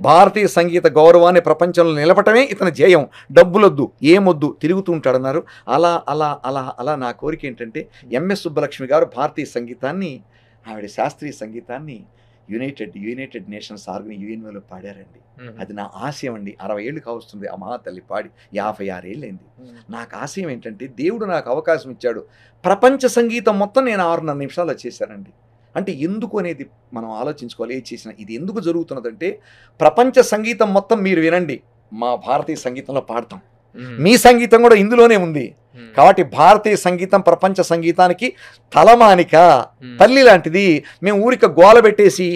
భారతీయ సంగీత గౌరవాన్ని ప్రపంచంలో నిలపటమే ఇతని ధ్యేయం డబ్బులొద్దు ఏమొద్దు తిరుగుతూ ఉంటాడన్నారు అలా అలా అలా అలా నా కోరిక ఏంటంటే ఎంఎస్ సుబ్బలక్ష్మి గారు భారతీయ సంగీతాన్ని ఆవిడ శాస్త్రీయ సంగీతాన్ని యునైటెడ్ నేషన్స్ యుఎన్ఓలో పాడారండి అది నా ఆశయం అండి 60 ఏళ్ళు కావస్తుంది ఆ మహాతల్లి పాడి 56 ఏళ్ళైంది నాకు ఆశయం ఏంటంటే దేవుడు నాకు అవకాశం ఇచ్చాడు ప్రపంచ సంగీతం మొత్తం నేను 6.5 నిమిషాల్లో చేశానండి అంటే ఎందుకు అనేది మనం ఆలోచించుకోవాలి ఏ చేసినా ఇది ఎందుకు జరుగుతున్నదంటే ప్రపంచ సంగీతం మొత్తం మీరు వినండి మా భారతీయ సంగీతంలో పాడతాం మీ సంగీతం కూడా ఇందులోనే ఉంది కాబట్టి భారతీయ సంగీతం ప్రపంచ సంగీతానికి తలమానిక తల్లి లాంటిది మేము ఊరిక గోల పెట్టేసి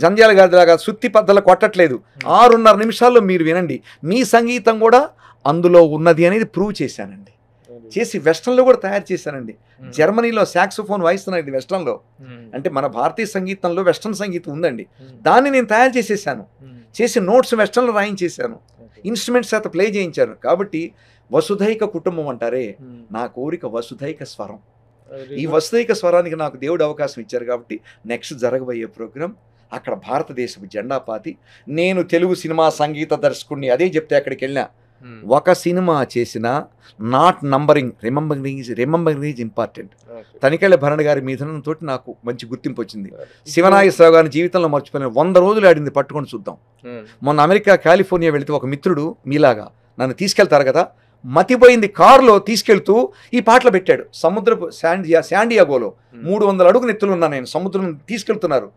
జంధ్యాల గదిలాగా సుత్తి పద్ధతులు కొట్టట్లేదు 6.5 నిమిషాల్లో మీరు వినండి మీ సంగీతం కూడా అందులో ఉన్నది అనేది ప్రూవ్ చేశానండి చేసి వెస్ట్రన్లో కూడా తయారు చేశానండి జర్మనీలో సాక్సోఫోన్ వాయిస్తున్నాను ఇది వెస్ట్రన్లో అంటే మన భారతీయ సంగీతంలో వెస్ట్రన్ సంగీతం ఉందండి దాన్ని నేను తయారు చేసేసాను చేసి నోట్స్ వెస్ట్రన్లో రాయించేసాను ఇన్స్ట్రుమెంట్స్ చేత ప్లే చేయించాను కాబట్టి వసుధైక కుటుంబం అంటారే నా కోరిక వసుధైక స్వరం ఈ వసుధైక స్వరానికి నాకు దేవుడు అవకాశం ఇచ్చారు కాబట్టి నెక్స్ట్ జరగబోయే ప్రోగ్రాం అక్కడ భారతదేశపు జెండా పాతి నేను తెలుగు సినిమా సంగీత దర్శకుడిని అదే చెప్తే అక్కడికి వెళ్ళినా ఒక సినిమా చేసిన not remembering is important Tanikella Bharan గారి మీదనంతో నాకు మంచి గుర్తింపు వచ్చింది శివనాగేశ్వరరావు గారి జీవితంలో మర్చిపోయిన 100 రోజులు ఆడింది పట్టుకొని చూద్దాం మొన్న అమెరికా కాలిఫోర్నియా వెళితే ఒక మిత్రుడు మీలాగా నన్ను తీసుకెళ్తారు కదా, మతిపోయింది కారులో తీసుకెళ్తూ ఈ పాటలు పెట్టాడు. సముద్రపు శాండియాగోలో 300 అడుగులు ఎత్తులున్నా నేను, సముద్రం తీసుకెళ్తున్నారు.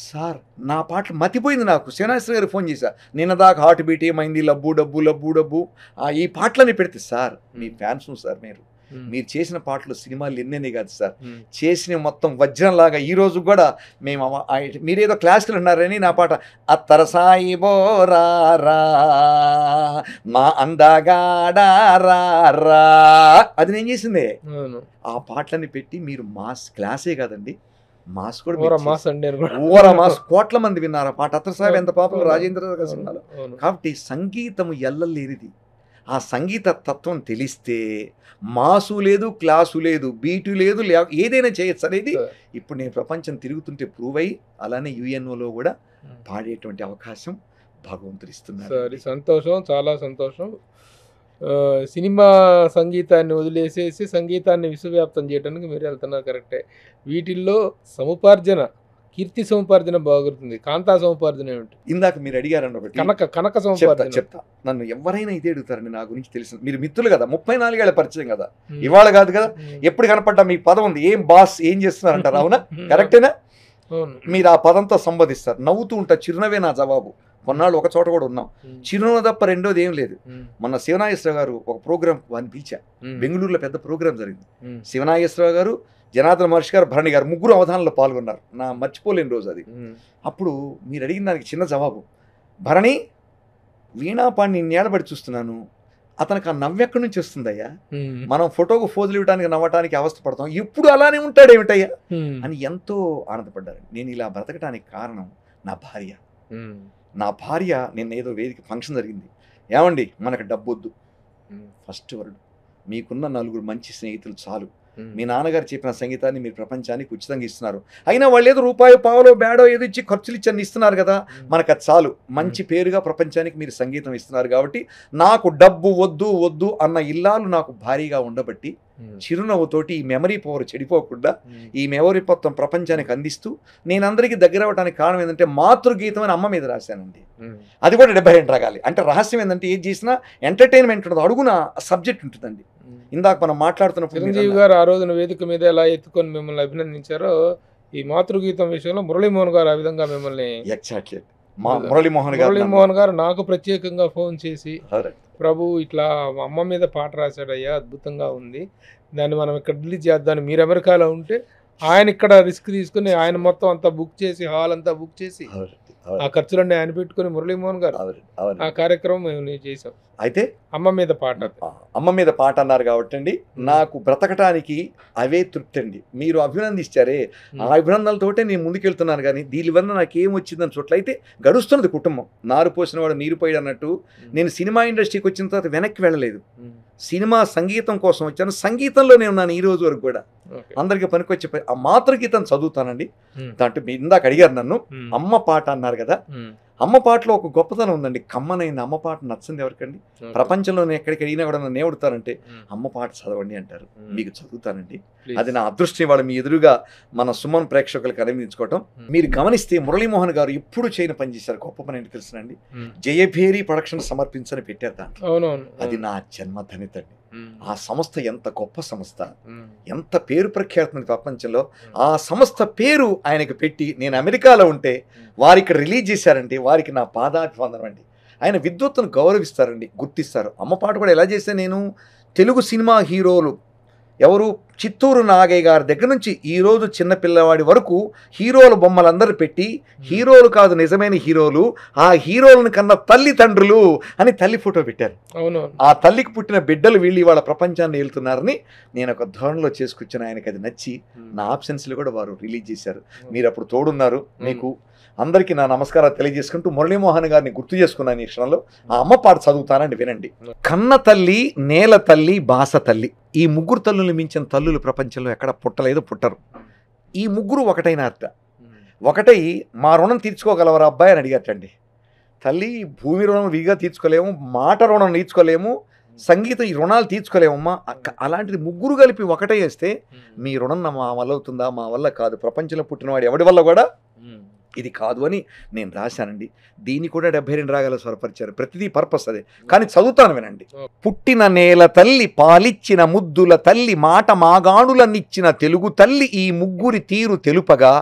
సార్ నా పాటలు మతిపోయింది నాకు. శివనాశ్వర గారు ఫోన్ చేశా, నిన్న దాకా హార్ట్ బీట్ ఏమైంది, లబ్బు డబ్బు లబ్బు డబ్బు ఈ పాటలని పెడితే, సార్ మీ ఫ్యాన్స్ సార్, మీరు చేసిన పాటలు సినిమాలు ఎన్నే కాదు సార్, చేసిన మొత్తం వజ్రంలాగా ఈ రోజు కూడా మేము మీరేదో క్లాసికల్ అన్నారని నా పాట అత్తర సాయి బోరారా మా అందగాడారా అది నేను చేసిందే. ఆ పాటలని పెట్టి మీరు మాస్ క్లాసే కాదండి, మాస్ కూడా ఓరా మాస్ కోట్ల మంది విన్నారు ఆ పాట. అత్తర సాయి ఎంత పాపం రాజేంద్ర సినిమాలో. కాబట్టి సంగీతము ఎల్లలేనిది. ఆ సంగీత తత్వం తెలిస్తే మాసు లేదు, క్లాసు లేదు, బీటు లేదు, ఏదైనా చేయొచ్చు అనేది ఇప్పుడు నేను ప్రపంచం తిరుగుతుంటే ప్రూవ్ అయ్యి అలానే యుఎన్ఓలో కూడా పాడేటువంటి అవకాశం భగవంతుడు ఇస్తున్నారు. సరే, సంతోషం, చాలా సంతోషం. సినిమా సంగీతాన్ని వదిలేసేసి సంగీతాన్ని విశ్వవ్యాప్తం చేయడానికి మీరు వెళ్తున్నారు, కరెక్టే. వీటిల్లో సముపార్జన, కీర్తి సముపార్జన బాగుంటుంది. కాంతా సముపార్జన ఏమిటి? ఇందాక మీరు అడిగారండి ఒకటి, కనక సముపార్జన. చెప్తా. నన్ను ఎవరైనా ఇదే అడుగుతారండి, నా గురించి తెలిసిన, మీరు మిత్రులు కదా, 34 ఏళ్ల పరిచయం కదా, ఇవాళ కాదు కదా, ఎప్పుడు కనపడ్డా మీ పదం ఉంది, ఏం బాస్ ఏం చేస్తున్నారంటారు, అవునా? కరెక్టేనా? మీరు ఆ పదంతో సంబోధిస్తారు, నవ్వుతూ ఉంటారు. చిరునవే నా జవాబు. కొన్నాళ్ళు ఒక చోట కూడా ఉన్నాం, చిరునవ్వు తప్ప రెండోది ఏం లేదు. మొన్న శివనాగేశ్వరరావు గారు ఒక ప్రోగ్రామ్ వాడిని పిలిచా, బెంగళూరులో పెద్ద ప్రోగ్రామ్ జరిగింది. శివనాగేశ్వరరావు గారు, జనార్దన మహర్షి గారు, భరణి గారు, ముగ్గురు అవధానంలో పాల్గొన్నారు. నా మర్చిపోలేని రోజు అది. అప్పుడు మీరు అడిగిన దానికి చిన్న జవాబు, భరణి వీణాపాణి నేలబడి చూస్తున్నాను, అతనికి ఆ నవ్వెక్కడి నుంచి వస్తుందయ్యా, మనం ఫోటోకు ఫోజులు ఇవ్వడానికి నవ్వటానికి అవస్థ పడతాం, ఎప్పుడు అలానే ఉంటాడు ఏమిటయ్యా అని ఎంతో ఆనందపడ్డారు. నేను ఇలా బ్రతకటానికి కారణం నా భార్య. నా భార్య నిన్న ఏదో వేదిక ఫంక్షన్ జరిగింది, ఏమండి మనకు డబ్బు వద్దు, ఫస్ట్ వర్డ్ మీకున్న 4 మంచి స్నేహితులు చాలు, మీ నాన్నగారు చెప్పిన సంగీతాన్ని మీరు ప్రపంచానికి ఉచితంగా ఇస్తున్నారు, అయినా వాళ్ళు ఏదో రూపాయో పావులో బేడో ఏదో ఇచ్చి ఖర్చులు ఇచ్చి ఇస్తున్నారు కదా, మనకు అది చాలు, మంచి పేరుగా ప్రపంచానికి మీరు సంగీతం ఇస్తున్నారు, కాబట్టి నాకు డబ్బు వద్దు వద్దు అన్న ఇల్లాలు నాకు భారీగా ఉండబట్టి చిరునవ్వుతోటి ఈ మెమరీ పవర్ చెడిపోకుండా ఈ మెమరీ మొత్తం ప్రపంచానికి అందిస్తూ నేను అందరికీ దగ్గర అవ్వడానికి కారణం ఏంటంటే మాతృగీతం అని అమ్మ మీద రాశానండి. అది కూడా 72 రాగాలి. అంటే రహస్యం ఏంటంటే ఏది చేసినా ఎంటర్టైన్మెంట్ ఉంటుంది, అడుగున సబ్జెక్ట్ ఉంటుందండి. ఇందాక మనం మాట్లాడుతున్నప్పుడు చిరంజీవి గారు ఆ రోజున వేదిక మీద ఎలా ఎత్తుకొని మిమ్మల్ని అభినందించారో, ఈ మాతృగీతం విషయంలో మురళీమోహన్ గారు ఆ విధంగా మిమ్మల్ని ఎగ్జాక్ట్లీ మురళీమోహన్ గారు నాకు ప్రత్యేకంగా ఫోన్ చేసి, ప్రభు ఇట్లా అమ్మ మీద పాట రాశాడయ్యా, అద్భుతంగా ఉంది, దాన్ని మనం ఇక్కడ రిలీజ్ చేద్దాం, మీరు అమెరికాలో ఉంటే ఆయన ఇక్కడ రిస్క్ తీసుకుని ఆయన మొత్తం అంతా బుక్ చేసి, హాల్ అంతా బుక్ చేసి ఆ ఖర్చులన్నీ ఆయన పెట్టుకుని మురళీమోహన్ గారు ఆ కార్యక్రమం మేము చేసాం. అయితే అమ్మ మీద పాట అన్నారు కాబట్టి అండి, నాకు బ్రతకటానికి అవే తృప్తి అండి. మీరు అభినందిస్తారే, ఆ అభినందనలతోటే నేను ముందుకెళ్తున్నాను. కానీ దీనివల్ల నాకు ఏం వచ్చిందని చోట్లయితే గడుస్తున్నది కుటుంబం. నారు పోసిన వాడు నీరు పోయాడు అన్నట్టు నేను సినిమా ఇండస్ట్రీకి వచ్చిన తర్వాత వెనక్కి వెళ్ళలేదు, సినిమా సంగీతం కోసం వచ్చాను, సంగీతంలోనే ఉన్నాను ఈ రోజు వరకు కూడా. అందరికి పనికొచ్చే ఆ మాతృగీతం చదువుతానండి. దాంట్లో మీరు ఇందాక అడిగారు నన్ను, అమ్మ పాట అన్నారు కదా, అమ్మ పాటలో ఒక గొప్పతనం ఉందండి. కమ్మనైన అమ్మ పాట నచ్చింది ఎవరికండి? ప్రపంచంలోనే ఎక్కడికి అడిగినా కూడా నన్ను ఏమడుతారంటే అమ్మ పాట చదవండి అంటారు. మీకు చదువుతానండి, అది నా అదృష్టం. వాళ్ళు మీ ఎదురుగా మన సుమన్ ప్రేక్షకులకు అనిపించుకోవటం. మీరు గమనిస్తే మురళీమోహన్ గారు ఎప్పుడు చేయని పని చేశారు, గొప్ప పని ఏంటి తెలుసునండి, జయభేరి ప్రొడక్షన్ సమర్పించని పెట్టారు దాంట్లో. అది నా జన్మధనితండి. ఆ సంస్థ ఎంత గొప్ప సంస్థ, ఎంత పేరు ప్రఖ్యాతి ప్రపంచంలో. ఆ సంస్థ పేరు ఆయనకు పెట్టి నేను అమెరికాలో ఉంటే వారు ఇక్కడ రిలీజ్ చేశారంటే వారికి నా పాదాభివందనం అండి. ఆయన విద్వత్తును గౌరవిస్తారండి, గుర్తిస్తారు. అమ్మ పాట కూడా ఎలా చేస్తే, నేను తెలుగు సినిమా హీరోలు ఎవరు, చిత్తూరు నాగయ్య గారి దగ్గర నుంచి ఈరోజు చిన్నపిల్లవాడి వరకు హీరోల బొమ్మలందరూ పెట్టి, హీరోలు కాదు నిజమైన హీరోలు, ఆ హీరోలను కన్నా తల్లిదండ్రులు అని తల్లి ఫోటో పెట్టారు. ఆ తల్లికి పుట్టిన బిడ్డలు వీళ్ళు ఇవాళ ప్రపంచాన్ని వెళ్తున్నారని నేను ఒక ధోరణిలో చేసుకొచ్చిన ఆయనకి అది నచ్చి నా ఆప్షన్స్లో కూడా వారు రిలీజ్ చేశారు. మీరు అప్పుడు తోడున్నారు. మీకు అందరికీ నా నమస్కారాలు తెలియజేసుకుంటూ మురళీమోహన్ గారిని గుర్తు చేసుకున్నాను ఈ క్షణంలో. ఆ అమ్మ పాట చదువుతానండి, వినండి. కన్న తల్లి, నేల తల్లి, బాస తల్లి, ఈ ముగ్గురు తల్లులు మించిన తల్లులు ప్రపంచంలో ఎక్కడ పుట్టలేదు, పుట్టరు. ఈ ముగ్గురు ఒకటైన అర్థ ఒకటై మా రుణం తీర్చుకోగలవరా అబ్బాయి అని అడిగటండి. తల్లి భూమి రుణం విడిగా తీర్చుకోలేము, మాట రుణం తీర్చుకోలేము, సంగీతం ఈ రుణాలు తీర్చుకోలేమమ్మా. అలాంటిది ముగ్గురు కలిపి ఒకటే వేస్తే మీ రుణం మా వల్ల అవుతుందా? మా వల్ల కాదు. ప్రపంచంలో పుట్టినవాడు ఎవడి వల్ల కూడా ఇది కాదు అని నేను రాశానండి. దీన్ని కూడా 72 రాగాలు స్వరపరిచారు. ప్రతిదీ పర్పస్ అదే, కానీ చదువుతాను వినండి. పుట్టిన నేల తల్లి, పాలిచ్చిన ముద్దుల తల్లి, మాట మాగాణులనిచ్చిన తెలుగు తల్లి, ఈ ముగ్గురి తీరు తెలుపగా,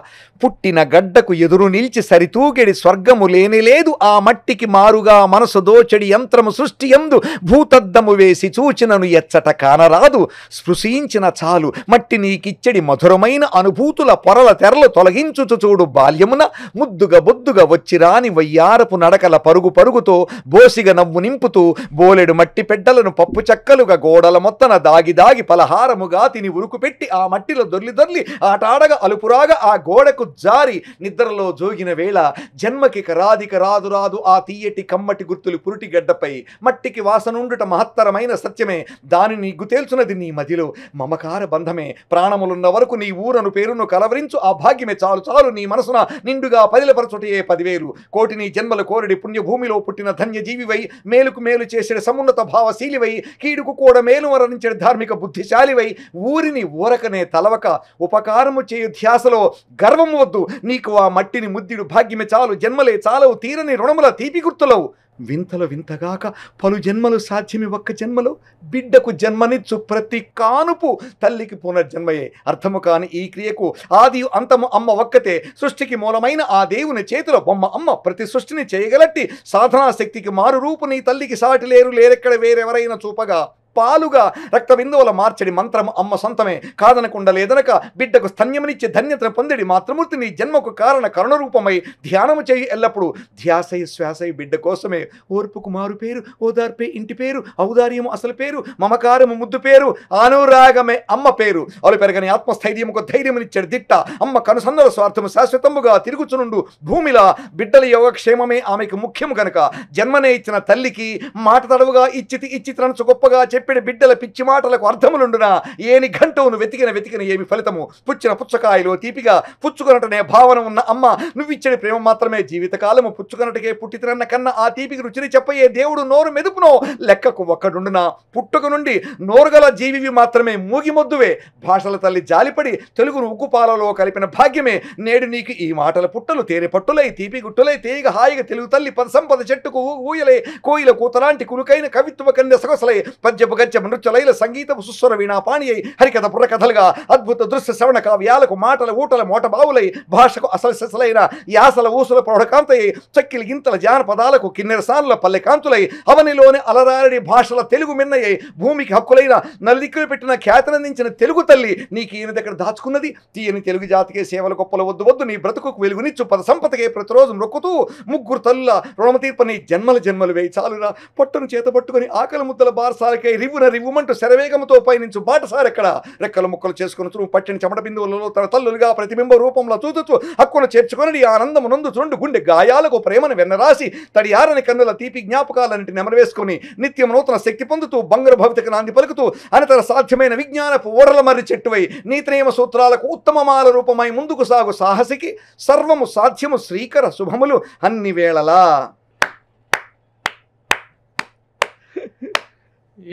పుట్టిన గడ్డకు ఎదురు నిలిచి సరితూగెడి స్వర్గము లేనిలేదు, ఆ మట్టికి మారుగా మనసు దోచెడి యంత్రము సృష్టి యందు భూతద్దము వేసి చూచినను ఎచ్చట కానరాదు, స్పృశించిన చాలు మట్టి నీకిచ్చడి మధురమైన అనుభూతుల పొరల తెరలు తొలగించుచు చూడు బాల్యమున, ముద్దుగా బొద్దుగా వచ్చిరాని వయ్యారపు నడకల పరుగు పరుగుతో బోసిగా నవ్వు నింపుతూ బోలెడు మట్టి పెడ్డలను పప్పు చక్కలుగా గోడల మొత్తన దాగి దాగి పలహారముగా తిని ఉరుకు పెట్టి ఆ మట్టిలో దొర్లి దొర్లి ఆటాడగా అలుపురాగా ఆ గోడకు జారి నిద్రలో జోగిన వేళ, జన్మకిక రాదిక రాదు రాదు ఆ తీయటి కమ్మటి గుర్తులు పురుటి గడ్డపై, మట్టికి వాసనుండుట మహత్తరమైన సత్యమే, దాని నీకు తేల్చున్నది నీ మదిలో మమకార బంధమే, ప్రాణములున్న వరకు నీ ఊరను పేరును కలవరించు ఆ భాగ్యమే చాలు చాలు నీ మనసున నిండుగా పదిలపరచుటయే 10,000 కోటి నీ జన్మల కోరడి పుణ్యభూమిలో పుట్టిన ధన్యజీవివై, మేలుకు మేలు చేసే సమున్నత భావశీలివై, కీడుకు కూడా మేలు వరణించే ధార్మిక బుద్ధిశాలివై, ఊరిని ఊరకనే తలవక ఉపకారము చేయు ధ్యాసలో గర్వము వద్దు, నీకు ఆ మట్టిని ముద్దిడు భాగ్యమే చాలు, జన్మలే చాలవు తీరని రుణముల తీపి గుర్తులవు, వింతలు వింతగాక పలు జన్మలు సాధ్యమి ఒక్క జన్మలో, బిడ్డకు జన్మనిచ్చు ప్రతి కానుపు తల్లికి పునర్జన్మయే, అర్థము కాని ఈ క్రియకు ఆది అంతము అమ్మ ఒక్కతే, సృష్టికి మూలమైన ఆ దేవుని చేతిలో బొమ్మ అమ్మ, ప్రతి సృష్టిని చేయగలట్టి సాధనా శక్తికి మారు రూపు నీ తల్లికి సాటి లేరు లేరెక్కడ వేరెవరైనా చూపగా, పాలుగా రక్త బిందువుల మార్చడి మంత్రము అమ్మ సొంతమే, కాదనకుండా లేదనక బిడ్డకు స్తన్యమునిచ్చే ధన్యతను పొందిడి మాతృమూర్తి నీ జన్మకు కారణ కరుణరూపమై, ధ్యానము చేయి ఎల్లప్పుడు ధ్యాసై శ్వాసై బిడ్డ కోసమే, ఓర్పుకు మారు పేరు ఓదార్పే ఇంటి పేరు, ఔదార్యము అసలు పేరు, మమకారము ముద్దు పేరు, అనురాగమే అమ్మ పేరు, అలు పెరగని ఆత్మస్థైర్యముకు ధైర్యమునిచ్చడి దిట్ట అమ్మ, కనుసందల స్వార్థము శాశ్వతముగా తిరుగుచునుండు భూమిలా, బిడ్డల యోగక్షేమమే ఆమెకు ముఖ్యము గనక, జన్మనే ఇచ్చిన తల్లికి మాట తడవుగా ఇచ్చితనసు గొప్పగా చెప్పిన బిడ్డల పిచ్చి మాటలకు అర్థములుండునా, ఏని గంటవును వెతికిన ఏమి ఫలితము, పుచ్చిన పుచ్చకాయలో తీపిగా పుచ్చుకొనటనే భావన ఉన్న అమ్మ, నువ్విచ్చడి ప్రేమ మాత్రమే జీవితకాలము, పుచ్చుకొనటకే పుట్టితనన్న కన్నా ఆ తీపికి రుచిని చెప్పయే దేవుడు నోరు మెదుపునో లెక్కకు ఒక్కడుండునా, పుట్టుక నుండి నోరుగల జీవివి మాత్రమే మూగిమొద్దువే, భాషల తల్లి జాలిపడి తెలుగును ఉగ్గుపాలలో కలిపిన భాగ్యమే, నేడు నీకు ఈ మాటల పుట్టలు తేనె పట్టులై తీపి గుట్టులై తేగ హాయిగా తెలుగు తల్లి పద సంపద చెట్టుకు ఊయలే, కోయిల కూతలాంటి కులుకైన కవిత్వ కన్య సొగసలై, పద్యపు గద్యపు నృత్యలైల సంగీతపు సుస్వర వీణా పాణి అయి, హరికథ బుర్రకథలుగా అద్భుత దృశ్య శ్రవణ కావ్యాలకు మాటల ఊటల మోటబావులై, భాషకు అసలు సెసలైన యాసల ఊసుల ప్రౌఢకాంతయ్యి, చక్కిలి గింతల జానపదాలకు కిన్నెరసానుల పల్లె కాంతులై, అవనిలోని అలరారి భాషల తెలుగు మిన్నయ్యి, భూమికి హక్కులైన నల్లిక్కులు పెట్టిన ఖ్యాతనందించిన తెలుగు తల్లి, నీకు ఈయన దగ్గర దాచుకున్నది తీయని తెలుగు జాతికే సేవల గొప్పలు వద్దు వద్దు, నీ బ్రతుకు వెలుగునిచ్చు పద సంపదకే ప్రతిరోజు మొక్కుతూ ముగ్గురు తల్లుల రుణమ తీర్పని జన్మలు వేయి చాలురా, పొట్టును చేత పట్టుకుని ఆకలి ముద్దల బారసాలకై రివ్వుమంటూ శరవేగముతో పయనించు బాటసారెక్కడ, రెక్కలు ముక్కలు చేసుకుని తురుము పట్టిన చెమట బిందువులలో తన తల్లులుగా ప్రతిబింబ రూపంలో చూచుచు హక్కును చేర్చుకొని ఆనందము నందు చూండు గుండె గాయాలకు ప్రేమను వెన్నరాసి, తడియారని కన్నుల తీపి జ్ఞాపకాలన్నింటి నెమరవేసుకుని నిత్యం నూతన శక్తి పొందుతూ బంగారు భవితకు నాంది పలుకుతూ అనితర సాధ్యమైన విజ్ఞానపు ఓడల మర్రి చెట్టువై, నీత్రేమ సూత్రాలకు ఉత్తమమాల రూపమై ముందుకు సాగు సాహసికి, సర్వము సాధ్యము శ్రీకర శుభములు అన్ని వేళలా.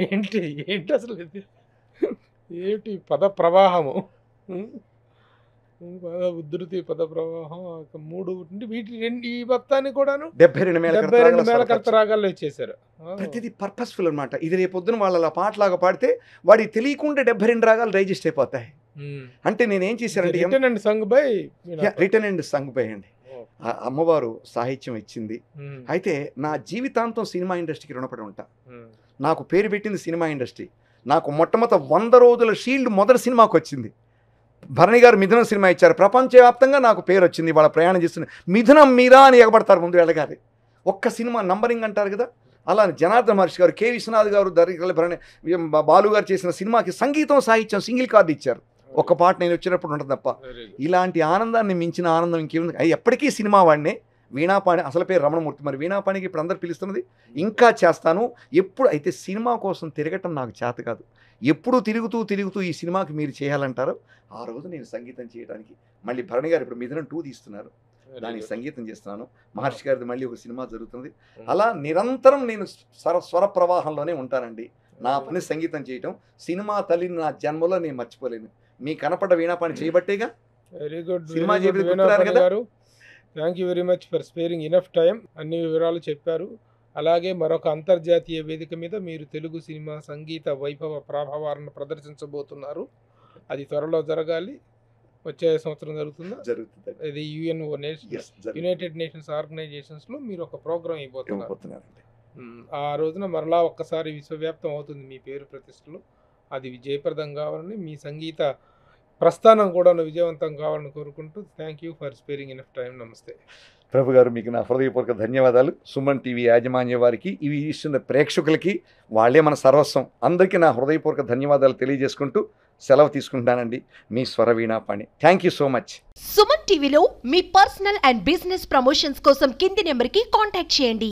ఏంటి ఏంటి అసలు ఇది, ఏంటి పద ప్రవాహము, పద ఉధృతి పద ప్రవాహం, 3 వీటి ఈ మొత్తాన్ని కూడాను 72 మేళకర్త రాగాల్లో ఇచ్చేసారు. ప్రతిదీ పర్పస్ఫుల్ అనమాట. ఇది రేపొద్దున వాళ్ళ పాటలాగా పాడితే వాడికి తెలియకుండా 72 రాగాలు రైజిస్ట్ అయిపోతాయి. అంటే నేనేం చేశానంటే రిటర్న్ అండ్ సంగ్ బై అండి, అమ్మవారు సాహిత్యం ఇచ్చింది. అయితే నా జీవితాంతం సినిమా ఇండస్ట్రీకి రుణపడి ఉంటా. నాకు పేరు పెట్టింది సినిమా ఇండస్ట్రీ. నాకు మొట్టమొదట 100 రోజుల షీల్డ్ మొదటి సినిమాకి వచ్చింది. భరణి గారు మిథునం సినిమా ఇచ్చారు, ప్రపంచవ్యాప్తంగా నాకు పేరు వచ్చింది. వాళ్ళ ప్రయాణం చేస్తున్న మిథునం మీరా అని ఎగబడతారు ముందు వెళ్ళగారి. ఒక్క సినిమా నంబరింగ్ అంటారు కదా, అలా జనార్దన్ మహర్షి గారు, కె విశ్వనాథ్ గారు, భరణి బాలు గారు చేసిన సినిమాకి సంగీతం సాహిత్యం సింగిల్ కార్డు ఇచ్చారు. ఒక్క పాట నేను వచ్చినప్పుడు ఉంటుంది తప్ప. ఇలాంటి ఆనందాన్ని మించిన ఆనందం ఇంకేముంది. ఎప్పటికీ సినిమా వాడినే. వీణాపాణి అసలు పేరు రమణమూర్తి, మరి వీణాపాణికి ఇప్పుడు అందరు పిలుస్తున్నది. ఇంకా చేస్తాను. ఎప్పుడు అయితే సినిమా కోసం తిరగటం నాకు చేత కాదు. ఎప్పుడు తిరుగుతూ ఈ సినిమాకి మీరు చేయాలంటారో ఆ రోజు నేను సంగీతం చేయడానికి. మళ్ళీ భరణి గారు ఇప్పుడు మిథునం 2 తీస్తున్నారు, దానికి సంగీతం చేస్తున్నాను. మహర్షి గారిది మళ్ళీ ఒక సినిమా జరుగుతుంది. అలా నిరంతరం నేను స్వర ప్రవాహంలోనే ఉంటానండి. నా పని సంగీతం చేయటం. సినిమా తల్లిని నా జన్మలో నేను మర్చిపోలేను. మీ కనపడ్డ వీణాపాణి చేయబట్టేగా వెరీ గుడ్ సినిమా చేయబట్టి కదా. Thank you very much for sparing enough time. అన్ని వివరాలు చెప్పారు. అలాగే మరొక అంతర్జాతీయ వేదిక మీద మీరు తెలుగు సినిమా సంగీత వైభవ ప్రభావాలను ప్రదర్శించబోతున్నారు. అది త్వరలో జరగాలి. వచ్చే సంవత్సరం జరుగుతుందా? జరుగుతుంది. ఇది యుఎన్ఓ యునైటెడ్ నేషన్స్ ఆర్గనైజేషన్స్లో మీరు ఒక ప్రోగ్రామ్ ఇవ్వబోతున్నారు. ఆ రోజున మరలా ఒక్కసారి విశ్వవ్యాప్తం అవుతుంది మీ పేరు ప్రతిష్టలు. అది జయప్రదం కావాలని, మీ సంగీత ప్రస్థానం కూడా విజయవంతం కావాలని కోరుకుంటూ thank you for sparing enough time. నమస్తే ప్రభు గారు, మీకు నా హృదయపూర్వక ధన్యవాదాలు. సుమన్ టీవీ యాజమాన్య వారికి, ఇవి ఇస్తున్న ప్రేక్షకులకి, వాళ్ళే మన సర్వస్వం, అందరికీ నా హృదయపూర్వక ధన్యవాదాలు తెలియజేసుకుంటూ సెలవు తీసుకుంటానండి. మీ Swaraveenapani. Thank you so much. Suman టీవీలో మీ పర్సనల్ అండ్ బిజినెస్ ప్రమోషన్స్ కోసం కింది నెంబర్కి కాంటాక్ట్ చేయండి.